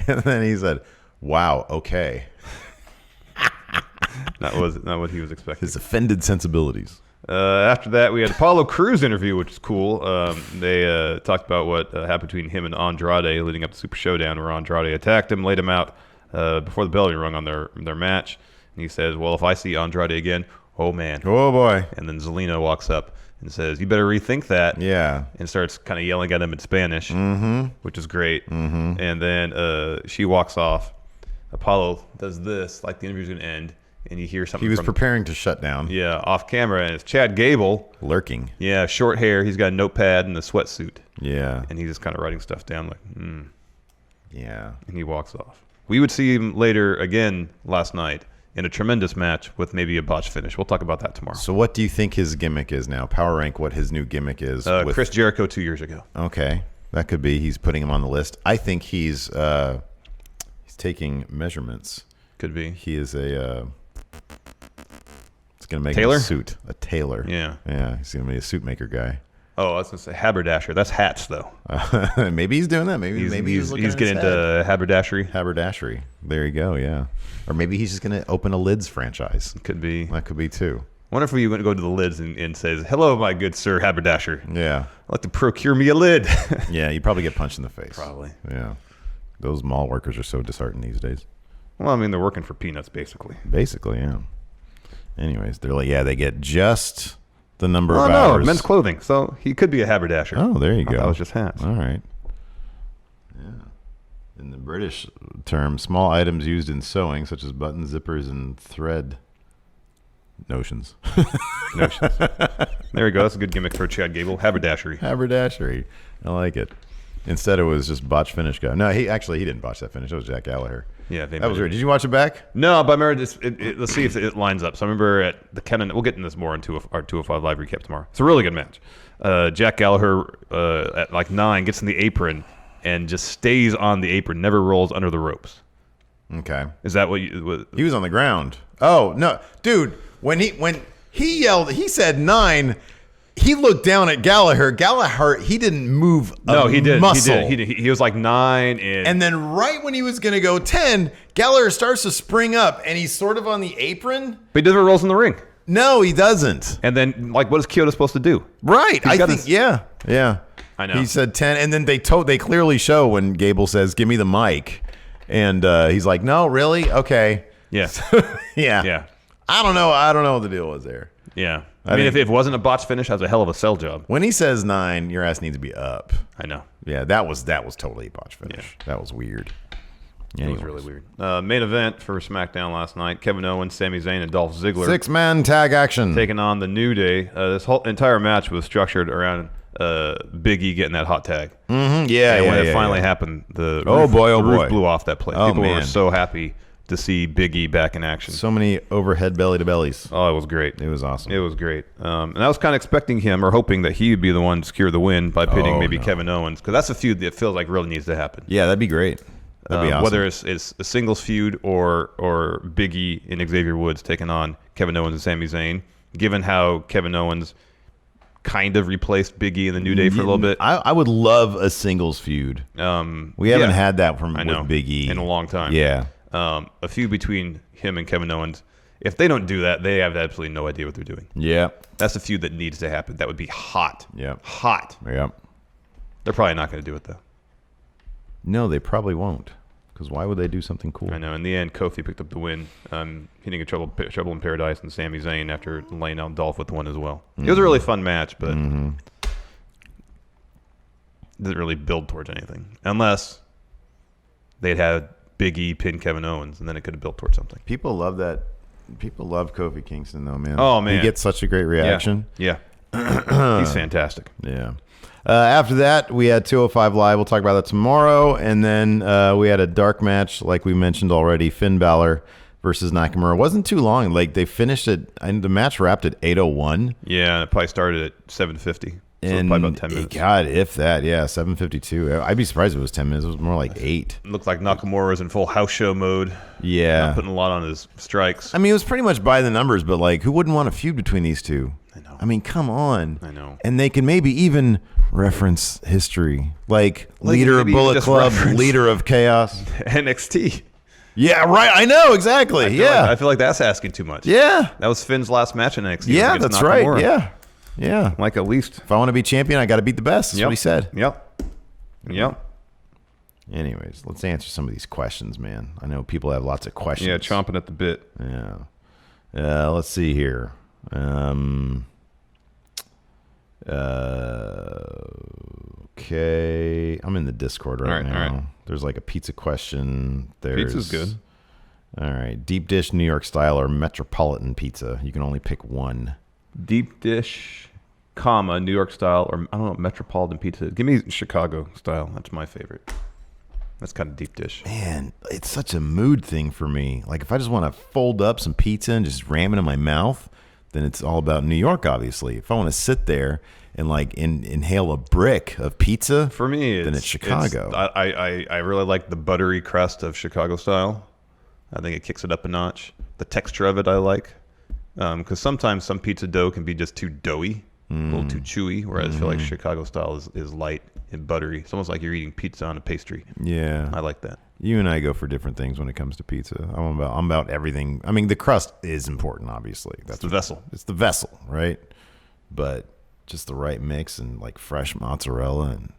And then he said, wow, okay. Not what he was expecting. His offended sensibilities. After that, we had Apollo Crews interview, which is cool. They talked about what happened between him and Andrade leading up to Super Showdown, where Andrade attacked him, laid him out before the bell had rung on their match. And he says, well, if I see Andrade again, oh, man. Oh, boy. And then Zelina walks up and says, you better rethink that. Yeah. And starts kind of yelling at him in Spanish, which is great. And then she walks off. Apollo does this, like the interview's going to end. And you hear something. He was preparing to shut down. Yeah, off camera, and it's Chad Gable lurking. Yeah, short hair. He's got a notepad and a sweatsuit. Yeah, and he's just kind of writing stuff down, like, Yeah, and he walks off. We would see him later again last night in a tremendous match with maybe a botch finish. We'll talk about that tomorrow. So, what do you think his gimmick is now? Power rank what his new gimmick is. Chris Jericho 2 years ago. Okay, that could be. He's putting him on the list. I think he's taking measurements. Could be. He is a. It's gonna make tailor? a suit. A tailor. Yeah. Yeah. He's gonna be a suit maker guy. Oh, I was gonna say haberdasher. That's hats, though. Maybe he's doing that. Maybe he's getting into haberdashery. Haberdashery. There you go. Yeah. Or maybe he's just gonna open a lids franchise. Could be. That could be too. Wonder if he went to go to the lids and says, "Hello, my good sir haberdasher. Yeah. I'd like to procure me a lid." Yeah. You'd probably get punched in the face. Probably. Yeah. Those mall workers are so disheartened these days. Well, I mean, they're working for peanuts, basically. Basically, yeah. Anyways, they're like, yeah, they get just the number of hours. hours. Men's clothing. So he could be a haberdasher. Oh, there you go. That was just hats. All right. Yeah. In the British term, small items used in sewing, such as buttons, zippers, and thread notions. There we go. That's a good gimmick for Chad Gable. Haberdashery. Haberdashery. I like it. Instead, it was just botch finish guy. No, he didn't botch that finish. It was Jack Gallagher. Yeah, that was weird. Did you watch it back? No, but I remember this. Let's see if it lines up. So I remember at the Kenan. We'll get into this more in our 205 live recap tomorrow. It's a really good match. Jack Gallagher at like 9 gets in the apron and just stays on the apron, never rolls under the ropes. Okay. Is that what you? He was on the ground. Oh no, dude! When he yelled, he said 9. he looked down at Gallagher. Gallagher, he didn't move a he did. muscle. He did. He was like 9 in. And then right when he was going to go 10, Gallagher starts to spring up, and he's sort of on the apron. But he never rolls in the ring. No, he doesn't. And then, like, what is Kyoto supposed to do? Right. Yeah. I know. He said 10, and then they clearly show when Gable says, "Give me the mic," and he's like, "No, really? Okay." Yeah. Yeah. I don't know. I don't know what the deal was there. Yeah. I mean, if it wasn't a botch finish, that was a hell of a sell job. When he says 9, your ass needs to be up. I know. Yeah, that was totally a botch finish. Yeah. That was weird. It was really weird. Main event for SmackDown last night: Kevin Owens, Sami Zayn, and Dolph Ziggler. 6-man tag action. Taking on the New Day. This whole entire match was structured around Big E getting that hot tag. Mm-hmm. Yeah, and when it finally happened, the roof blew off that place. People were so happy to see Big E back in action. So many overhead belly to bellies. Oh, it was great. It was awesome. It was great. And I was kind of expecting him or hoping that he would be the one to secure the win by pitting Kevin Owens, because that's a feud that feels like really needs to happen. Yeah, that'd be great. That'd be awesome. Whether it's a singles feud or Big E and Xavier Woods taking on Kevin Owens and Sami Zayn, given how Kevin Owens kind of replaced Big E in the New Day for a little bit. I would love a singles feud. We haven't had that with Big E in a long time. Yeah. A feud between him and Kevin Owens. If they don't do that, they have absolutely no idea what they're doing. Yeah. That's a feud that needs to happen. That would be hot. Yeah. Hot. Yeah. They're probably not going to do it, though. No, they probably won't. Because why would they do something cool? I know. In the end, Kofi picked up the win, hitting a Trouble in Paradise and Sami Zayn after laying out Dolph with the one as well. It was a really fun match, but didn't really build towards anything. Unless they'd had Big E pin Kevin Owens, and then it could have built towards something. People love that. People love Kofi Kingston, though, man. Oh, man. He gets such a great reaction. Yeah. He's fantastic. Yeah. After that, we had 205 Live. We'll talk about that tomorrow. And then we had a dark match, like we mentioned already, Finn Balor versus Nakamura. It wasn't too long. Like, they finished it, and the match wrapped at 8:01. Yeah, and it probably started at 7:50. So and probably about 10 minutes. God, if that, 7:52. I'd be surprised if it was 10 minutes. It was more like 8. It looked like Nakamura was in full house show mode. Yeah. Not putting a lot on his strikes. I mean, it was pretty much by the numbers, but like, who wouldn't want a feud between these two? I know. I mean, come on. I know. And they can maybe even reference history, like leader of Bullet Club, leader of Chaos, NXT. Yeah, right. I know exactly. I feel like that's asking too much. Yeah, that was Finn's last match in NXT. Yeah, that's Nakamura. Right. Yeah. Like, at least if I want to be champion, I got to beat the best. That's what he said. Yep. Anyways, let's answer some of these questions, man. I know people have lots of questions. Yeah, chomping at the bit. Yeah. Let's see here. Okay, I'm in the Discord right now. All right. There's like a pizza question. Pizza's good. All right, deep dish New York style or metropolitan pizza. You can only pick one. Deep dish, New York style, or I don't know, metropolitan pizza. Give me Chicago style. That's my favorite. That's kind of deep dish. Man, it's such a mood thing for me. Like, if I just want to fold up some pizza and just ram it in my mouth, then it's all about New York, obviously. If I want to sit there and like inhale a brick of pizza, for me, then it's Chicago. I really like the buttery crust of Chicago style. I think it kicks it up a notch. The texture of it I like, because sometimes some pizza dough can be just too doughy, a little too chewy, whereas I feel like Chicago style is light and buttery. It's almost like you're eating pizza on a pastry. Yeah, I like that. You and I go for different things when it comes to pizza. I'm about everything. I mean, the crust is important, obviously. That's the vessel. It's the vessel, right? But just the right mix and like fresh mozzarella and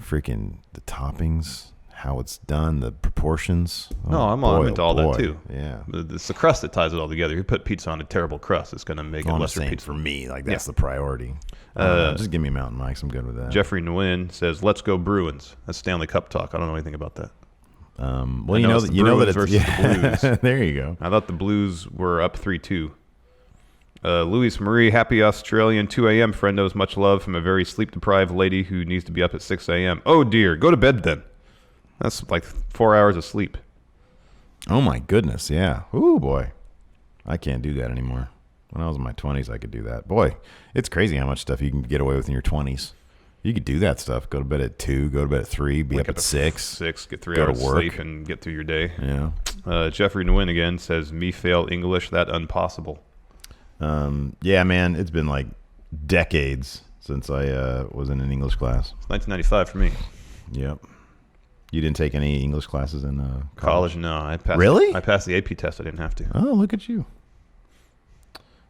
freaking the toppings, how it's done, the proportions. I'm into all that too. Yeah, it's the crust that ties it all together. You put pizza on a terrible crust, it's going to make it lesser pizza. For me, like that's the priority. Just give me Mountain Mike's. I'm good with that. Jeffrey Nguyen says, "Let's go Bruins." That's Stanley Cup talk. I don't know anything about that. Well, you know that it's versus the Blues. There you go. I thought the Blues were up 3-2. Luis Marie, happy Australian 2 a.m. friendos. Much love from a very sleep-deprived lady who needs to be up at 6 a.m. Oh, dear. Go to bed then. That's like 4 hours of sleep. Oh, my goodness. Yeah. Ooh, boy. I can't do that anymore. When I was in my 20s, I could do that. Boy, it's crazy how much stuff you can get away with in your 20s. You could do that stuff. Go to bed at 2, go to bed at 3, be up at 6. 6, get 3 hours of sleep and get through your day. Yeah. Jeffrey Nguyen again says, me fail English, that impossible. Yeah, man, it's been like decades since I was in an English class. It's 1995 for me. Yep. You didn't take any English classes in college? No. I passed. Really? I passed the AP test. I didn't have to. Oh, look at you.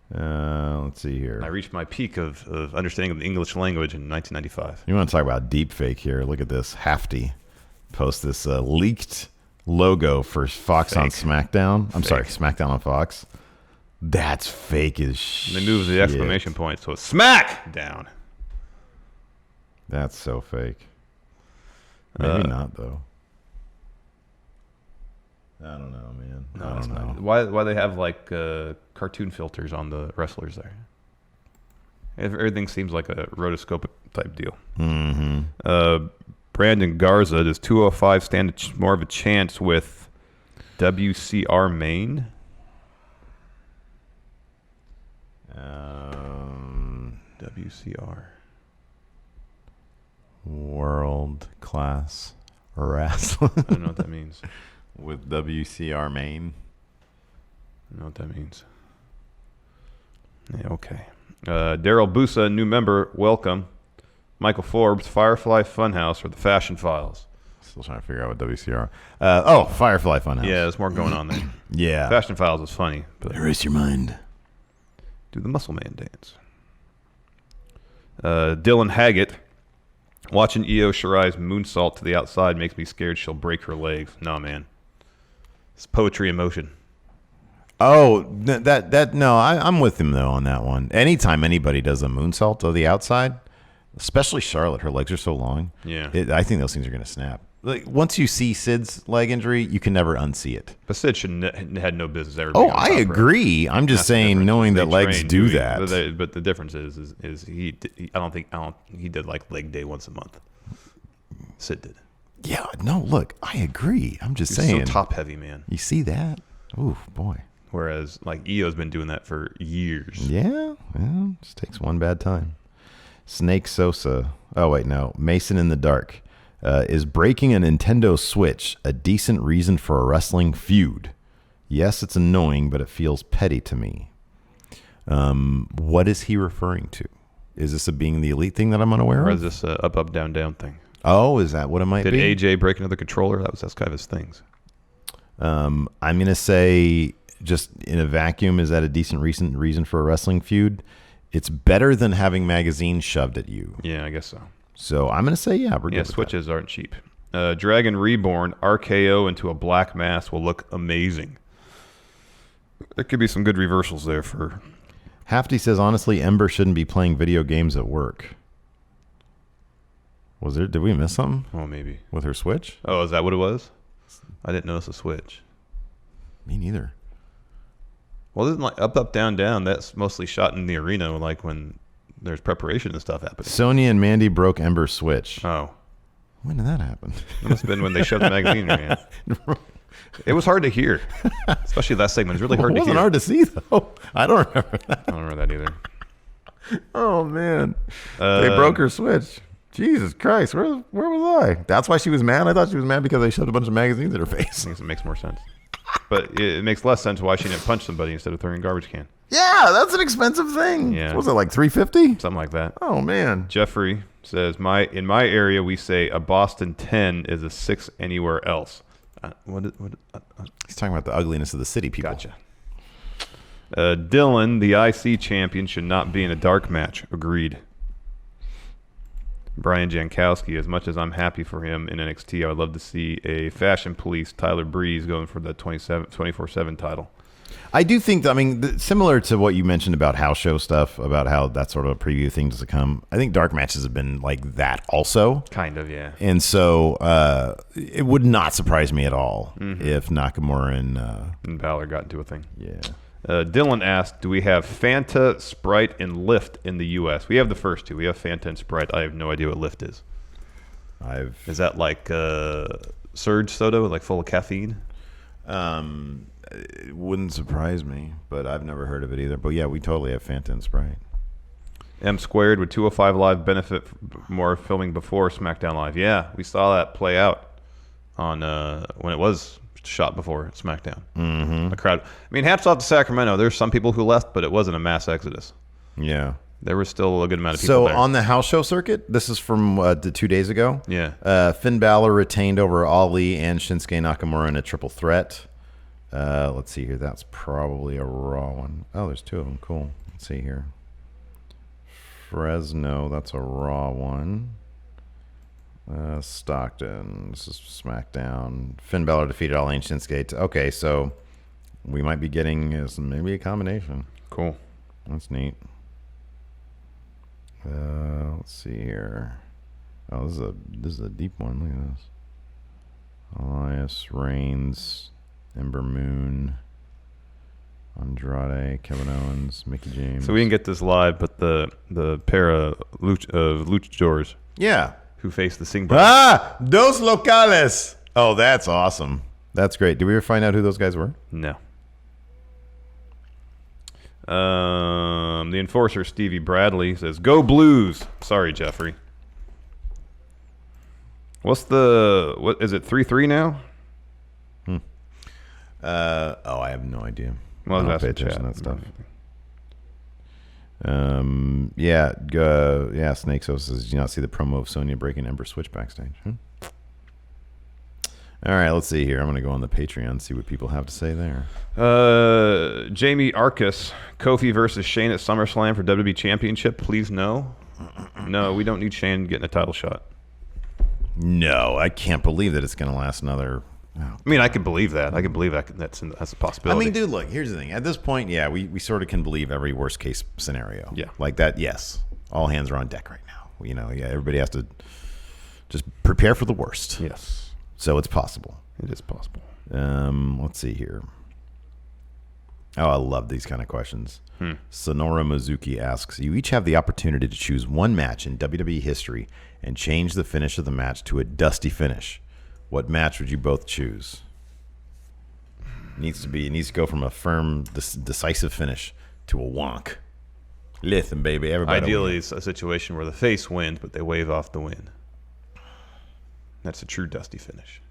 Let's see here. I reached my peak of understanding of the English language in 1995. You want to talk about deep fake here? Look at this. Hafty post this leaked logo for Fox on SmackDown. I'm sorry, SmackDown on Fox. That's fake as shit. They moved the exclamation point, so it's SmackDown. That's so fake. Maybe not, though. I don't know, man. I don't know. Why they have like cartoon filters on the wrestlers there? Everything seems like a rotoscopic type deal. Mm-hmm. Brandon Garza, does 205 stand more of a chance with WCR Maine? WCR. World Class Wrestling. I don't know what that means. With WCR Maine. I don't know what that means. Yeah, okay. Daryl Busa, new member, welcome. Michael Forbes, Firefly Funhouse, or the Fashion Files? Still trying to figure out what WCR. Firefly Funhouse. Yeah, there's more going on there. Yeah. Fashion Files is funny. But erase your mind. Do the Muscle Man dance. Dylan Haggett. Watching Io Shirai's moonsault to the outside makes me scared she'll break her legs. Nah, man. It's poetry in motion. Oh, I'm with him though on that one. Anytime anybody does a moonsault to the outside, especially Charlotte, her legs are so long. Yeah. I think those things are going to snap. Like once you see Sid's leg injury, you can never unsee it. But Sid had no business ever. Being on I top agree. rope. I'm just saying, knowing that legs do that. But the difference is he did like leg day once a month. Sid did. Yeah. No. Look, I agree. I'm just He's saying. so top heavy, man. You see that? Ooh, boy. Whereas like Io's been doing that for years. Yeah. Well, just takes one bad time. Snake Sosa. Oh wait, no. Mason in the Dark. Is breaking a Nintendo Switch a decent reason for a wrestling feud? Yes, it's annoying, but it feels petty to me. What is he referring to? Is this a Being the Elite thing that I'm unaware of? Or is this a up, up, down, down thing? Oh, is that what it might be? Did AJ break another controller? That's kind of his things. I'm going to say, just in a vacuum, is that a decent reason for a wrestling feud? It's better than having magazines shoved at you. Yeah, I guess so. So I'm going to say, yeah, we're good with Switches aren't cheap. Dragon Reborn, RKO into a black mass will look amazing. There could be some good reversals there for... Hafty says, honestly, Ember shouldn't be playing video games at work. Did we miss something? Oh, maybe. With her Switch? Oh, is that what it was? I didn't notice a Switch. Me neither. Well, isn't like up, up, down, down, that's mostly shot in the arena, like when there's preparation and stuff happening. Sonya and Mandy broke Ember's Switch. Oh. When did that happen? It must have been when they shoved the magazine in her hand. It was hard to hear, especially that segment. It was really hard to hear. It wasn't hard to see, though. I don't remember that. I don't remember that either. Oh, man. They broke her Switch. Jesus Christ. Where was I? That's why she was mad? I thought she was mad because they shoved a bunch of magazines in her face. I think it makes more sense. But it makes less sense why she didn't punch somebody instead of throwing a garbage can. Yeah, that's an expensive thing. Yeah. Was it like $350? Something like that. Oh, man. Jeffrey says, in my area, we say a Boston 10 is a 6 anywhere else. He's talking about the ugliness of the city people. Gotcha. Dylan, the IC champion, should not be in a dark match. Agreed. Brian Jankowski, as much as I'm happy for him in NXT, I would love to see a Fashion Police Tyler Breeze going for the 24/7 title. I do think that, similar to what you mentioned about house show stuff, about how that sort of a preview thing does come, I think dark matches have been like that also. Kind of, yeah. And so it would not surprise me at all if Nakamura and Balor got into a thing. Yeah. Dylan asked, do we have Fanta, Sprite, and Lift in the U.S.? We have the first two. We have Fanta and Sprite. I have no idea what Lift is. Is that like Surge soda, like full of caffeine? It wouldn't surprise me, but I've never heard of it either. But yeah, we totally have Fanta and Sprite. M Squared, would 205 Live benefit more filming before SmackDown Live? Yeah, we saw that play out on when it was shot before SmackDown. Mm-hmm. The crowd. I mean, hats off to Sacramento. There's some people who left, but it wasn't a mass exodus. Yeah. There was still a good amount of people there. So on the house show circuit, this is from the 2 days ago. Yeah. Finn Balor retained over Ali and Shinsuke Nakamura in a triple threat. Let's see here. That's probably a Raw one. Oh, there's 2 of them. Cool. Let's see here. Fresno, that's a Raw one. Stockton, this is SmackDown. Finn Balor defeated Ali and Shinsuke. Okay, so we might be getting maybe a combination. Cool. That's neat. Let's see here. Oh, this is a deep one. Look at this. Elias, Reigns, Ember Moon, Andrade, Kevin Owens, Mickey James. So we didn't get this live, but the pair of luchadors, who faced the Sing Brothers. Dos locales. Oh, that's awesome. That's great. Did we ever find out who those guys were? No. The enforcer Stevie Bradley says, "Go Blues." Sorry, Jeffrey. What is it? 3-3 now? I have no idea. Well, I don't that's pay attention to that stuff. Snake Sauce says, "Did you not see the promo of Sonya breaking Ember switch backstage?" All right, let's see here. I'm going to go on the Patreon and see what people have to say there. Jamie Arcus, Kofi versus Shane at SummerSlam for WWE Championship. Please no. No, we don't need Shane getting a title shot. No, I can't believe that it's going to last another... I mean, I can believe that. I can believe that's a possibility. I mean, dude, look, here's the thing. At this point, we sort of can believe every worst case scenario. Yeah. Like that, yes. All hands are on deck right now. Everybody has to just prepare for the worst. Yes. So it's possible. It is possible. Let's see here. Oh, I love these kind of questions. Sonora Mizuki asks, "You each have the opportunity to choose one match in WWE history and change the finish of the match to a dusty finish. What match would you both choose?" It needs to go from a firm, decisive finish to a wonk. Listen, baby, everybody. Ideally, it's a situation where the face wins, but they wave off the win. That's a true dusty finish.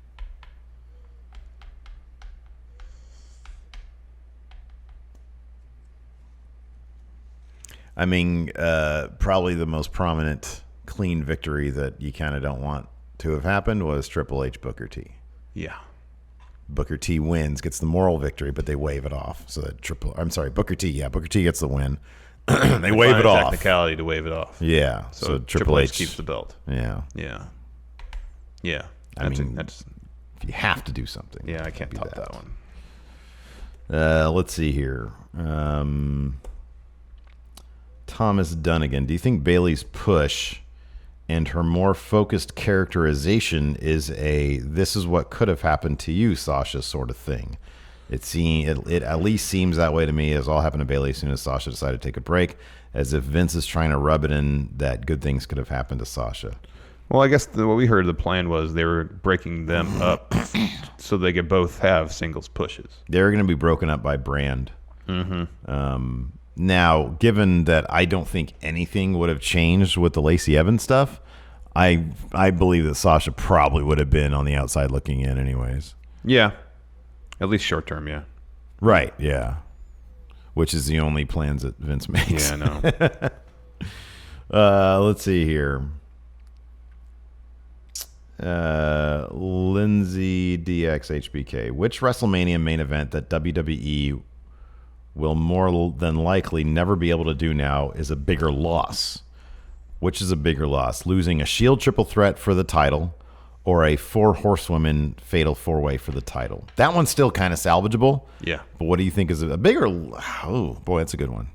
I mean, probably the most prominent clean victory that you kind of don't want to have happened was Triple H Booker T. Yeah. Booker T wins, gets the moral victory, but they wave it off. So that Booker T. Yeah, Booker T gets the win. They wave it off. Technicality to wave it off. Yeah. So Triple H keeps the belt. Yeah. Yeah. Yeah. That's if you have to do something. Yeah, I can't top that one. Let's see here. Thomas Dunnigan. Do you think Bayley's push and her more focused characterization is this is what could have happened to you, Sasha, sort of thing? It at least seems that way to me, as all happened to Bayley as soon as Sasha decided to take a break, as if Vince is trying to rub it in that good things could have happened to Sasha. Well, I guess what we heard the plan was they were breaking them up so they could both have singles pushes. They're going to be broken up by brand. Mm-hmm. Now, given that I don't think anything would have changed with the Lacey Evans stuff, I believe that Sasha probably would have been on the outside looking in anyways. Yeah. At least short term, yeah. Right, yeah. Which is the only plans that Vince makes. Yeah, I know. Let's see here. Lindsay DXHBK. Which WrestleMania main event that WWE will more than likely never be able to do now is a bigger loss? Which is a bigger loss? Losing a Shield triple threat for the title or a 4 horsewomen fatal 4-way for the title? That one's still kind of salvageable. Yeah. But what do you think is a bigger? Oh boy, that's a good one.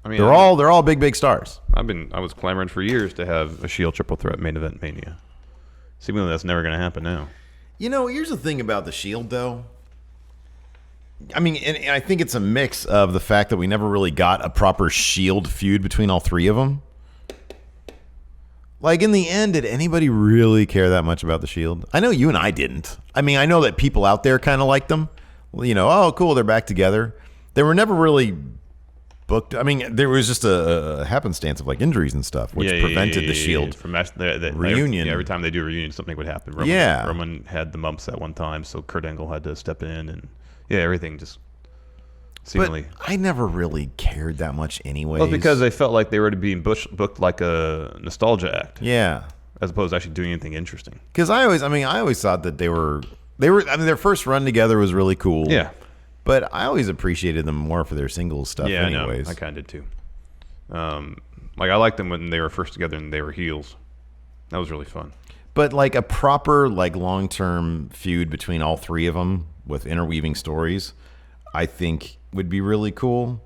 I mean, they're all big stars. I was clamoring for years to have a Shield triple threat main event Mania. Seemingly that's never going to happen now. Here's the thing about the Shield, though. I mean, and I think it's a mix of the fact that we never really got a proper Shield feud between all 3 of them. Like, in the end, did anybody really care that much about the Shield? I know you and I didn't. I mean, I know that people out there kind of liked them. Oh, cool, they're back together. They were never really booked. I mean, there was just a happenstance of like injuries and stuff, which prevented the Shield from reunion. Every time they do a reunion, something would happen. Roman had the mumps at one time, so Kurt Angle had to step in, and everything just. Seemingly. But I never really cared that much anyways. Well, because they felt like they were being booked like a nostalgia act. Yeah. As opposed to actually doing anything interesting. Because I always thought that they were, their first run together was really cool. Yeah. But I always appreciated them more for their singles stuff anyways. I kind of did too. Like I liked them when they were first together and they were heels. That was really fun. But like a proper like long-term feud between all three of them with interweaving stories, I think would be really cool.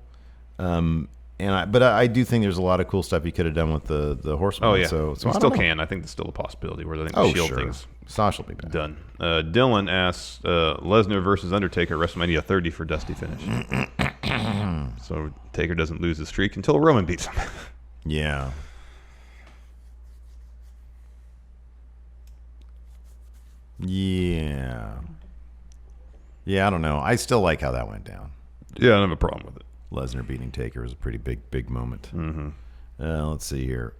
But I do think there's a lot of cool stuff you could have done with the Horsemen. Oh yeah, so you still can. I think there's still a possibility where I think the Shield thing's Sasha will be back. done. Dylan asks Lesnar versus Undertaker WrestleMania 30 for Dusty finish. So Taker doesn't lose his streak until Roman beats him. Yeah. Yeah. Yeah, I don't know. I still like how that went down. Yeah, I don't have a problem with it. Lesnar beating Taker was a pretty big moment. Mm-hmm. Let's see here.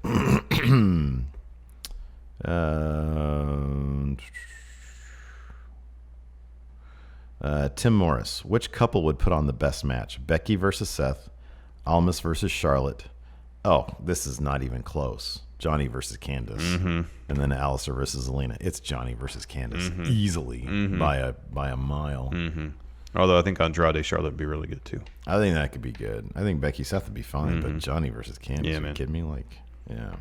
Tim Morris. Which couple would put on the best match? Becky versus Seth, Almas versus Charlotte. Oh, this is not even close. Johnny versus Candace. Mm-hmm. And then Alistair versus Zelina. It's Johnny versus Candace easily by a mile. Mm-hmm. Although I think Andrade Charlotte would be really good too. I think that could be good. I think Becky Seth would be fine, but Johnny versus Candace, Yeah, are you man. kidding me? Like, yeah.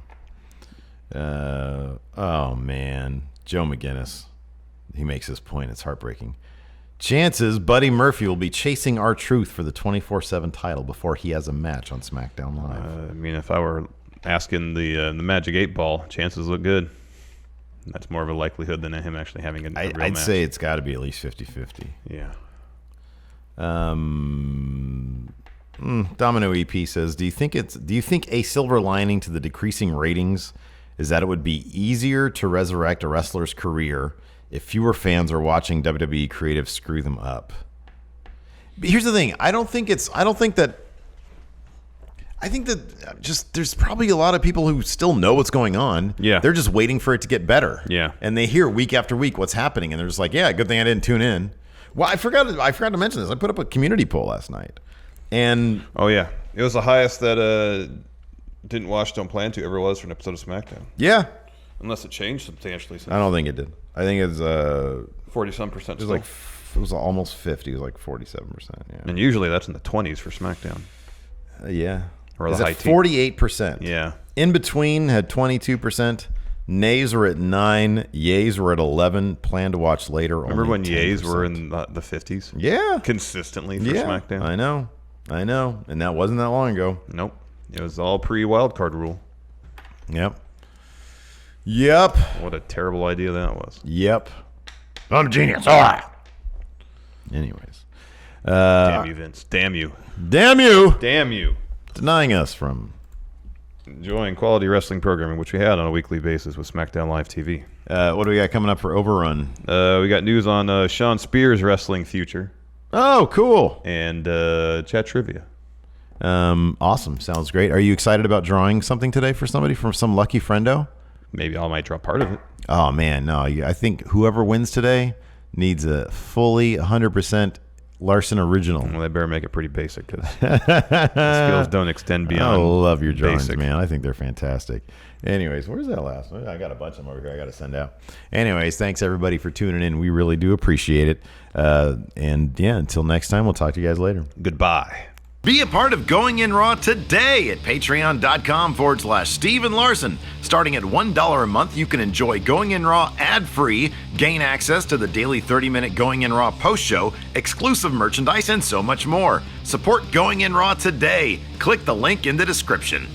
Oh, man. Joe McGinnis. He makes this point. It's heartbreaking. Chances Buddy Murphy will be chasing R-Truth for the 24/7 title before he has a match on SmackDown Live. I mean, if I were asking the Magic 8 Ball, chances look good. That's more of a likelihood than him actually having a real I'd match. say it's got to be at least 50-50. Yeah. Domino EP says, do you think a silver lining to the decreasing ratings is that it would be easier to resurrect a wrestler's career if fewer fans are watching WWE creative screw them up? But here's the thing. I think that just there's probably a lot of people who still know what's going on. Yeah. They're just waiting for it to get better. Yeah. And they hear week after week what's happening, and they're just like, yeah, good thing I didn't tune in. Well, I forgot to mention this. I put up a community poll last night. And Oh, yeah. It was the highest that Didn't Watch, Don't Plan To ever was for an episode of SmackDown. yeah, Unless it changed substantially since. I don't think it did. I think it's 40-some%. it was almost 50. It was like 47%. Yeah. And usually that's in the 20s for SmackDown. Yeah. Or It's the at high teens. 48%. Yeah. In between had 22%. Nays were at 9. Yays were at 11. Plan to watch later. Remember only when 10%. Yays were in the 50s? Yeah. Consistently for Yeah. SmackDown? I know. And that wasn't that long ago. Nope. It was all pre-wildcard rule. Yep. What a terrible idea that was. Yep. I'm a genius. Anyways. Damn you, Vince. Damn you. Damn you. Damn you. Denying us from Enjoying quality wrestling programming, which we had on a weekly basis with SmackDown Live TV. what do we got coming up for Overrun? We got news on Sean Spears' wrestling future Oh, cool. and chat trivia. Awesome. Sounds great. Are you excited about drawing something today for somebody from some lucky friendo? Maybe I might draw part of it. Oh, man. No, I think whoever wins today needs a fully 100% Larson original. Well, they better make it pretty basic because the skills don't extend beyond. I love your drawings, basic. man. I think they're fantastic. Anyways, where's that last one? I got a bunch of them over here I got to send out. Anyways, thanks everybody for tuning in. We really do appreciate it. And yeah, until next time, we'll talk to you guys later. Goodbye. Be a part of Going In Raw today at patreon.com/Steven Larson. Starting at $1 a month, you can enjoy Going In Raw ad-free, gain access to the daily 30-minute Going In Raw post-show, exclusive merchandise, and so much more. Support Going In Raw today. Click the link in the description.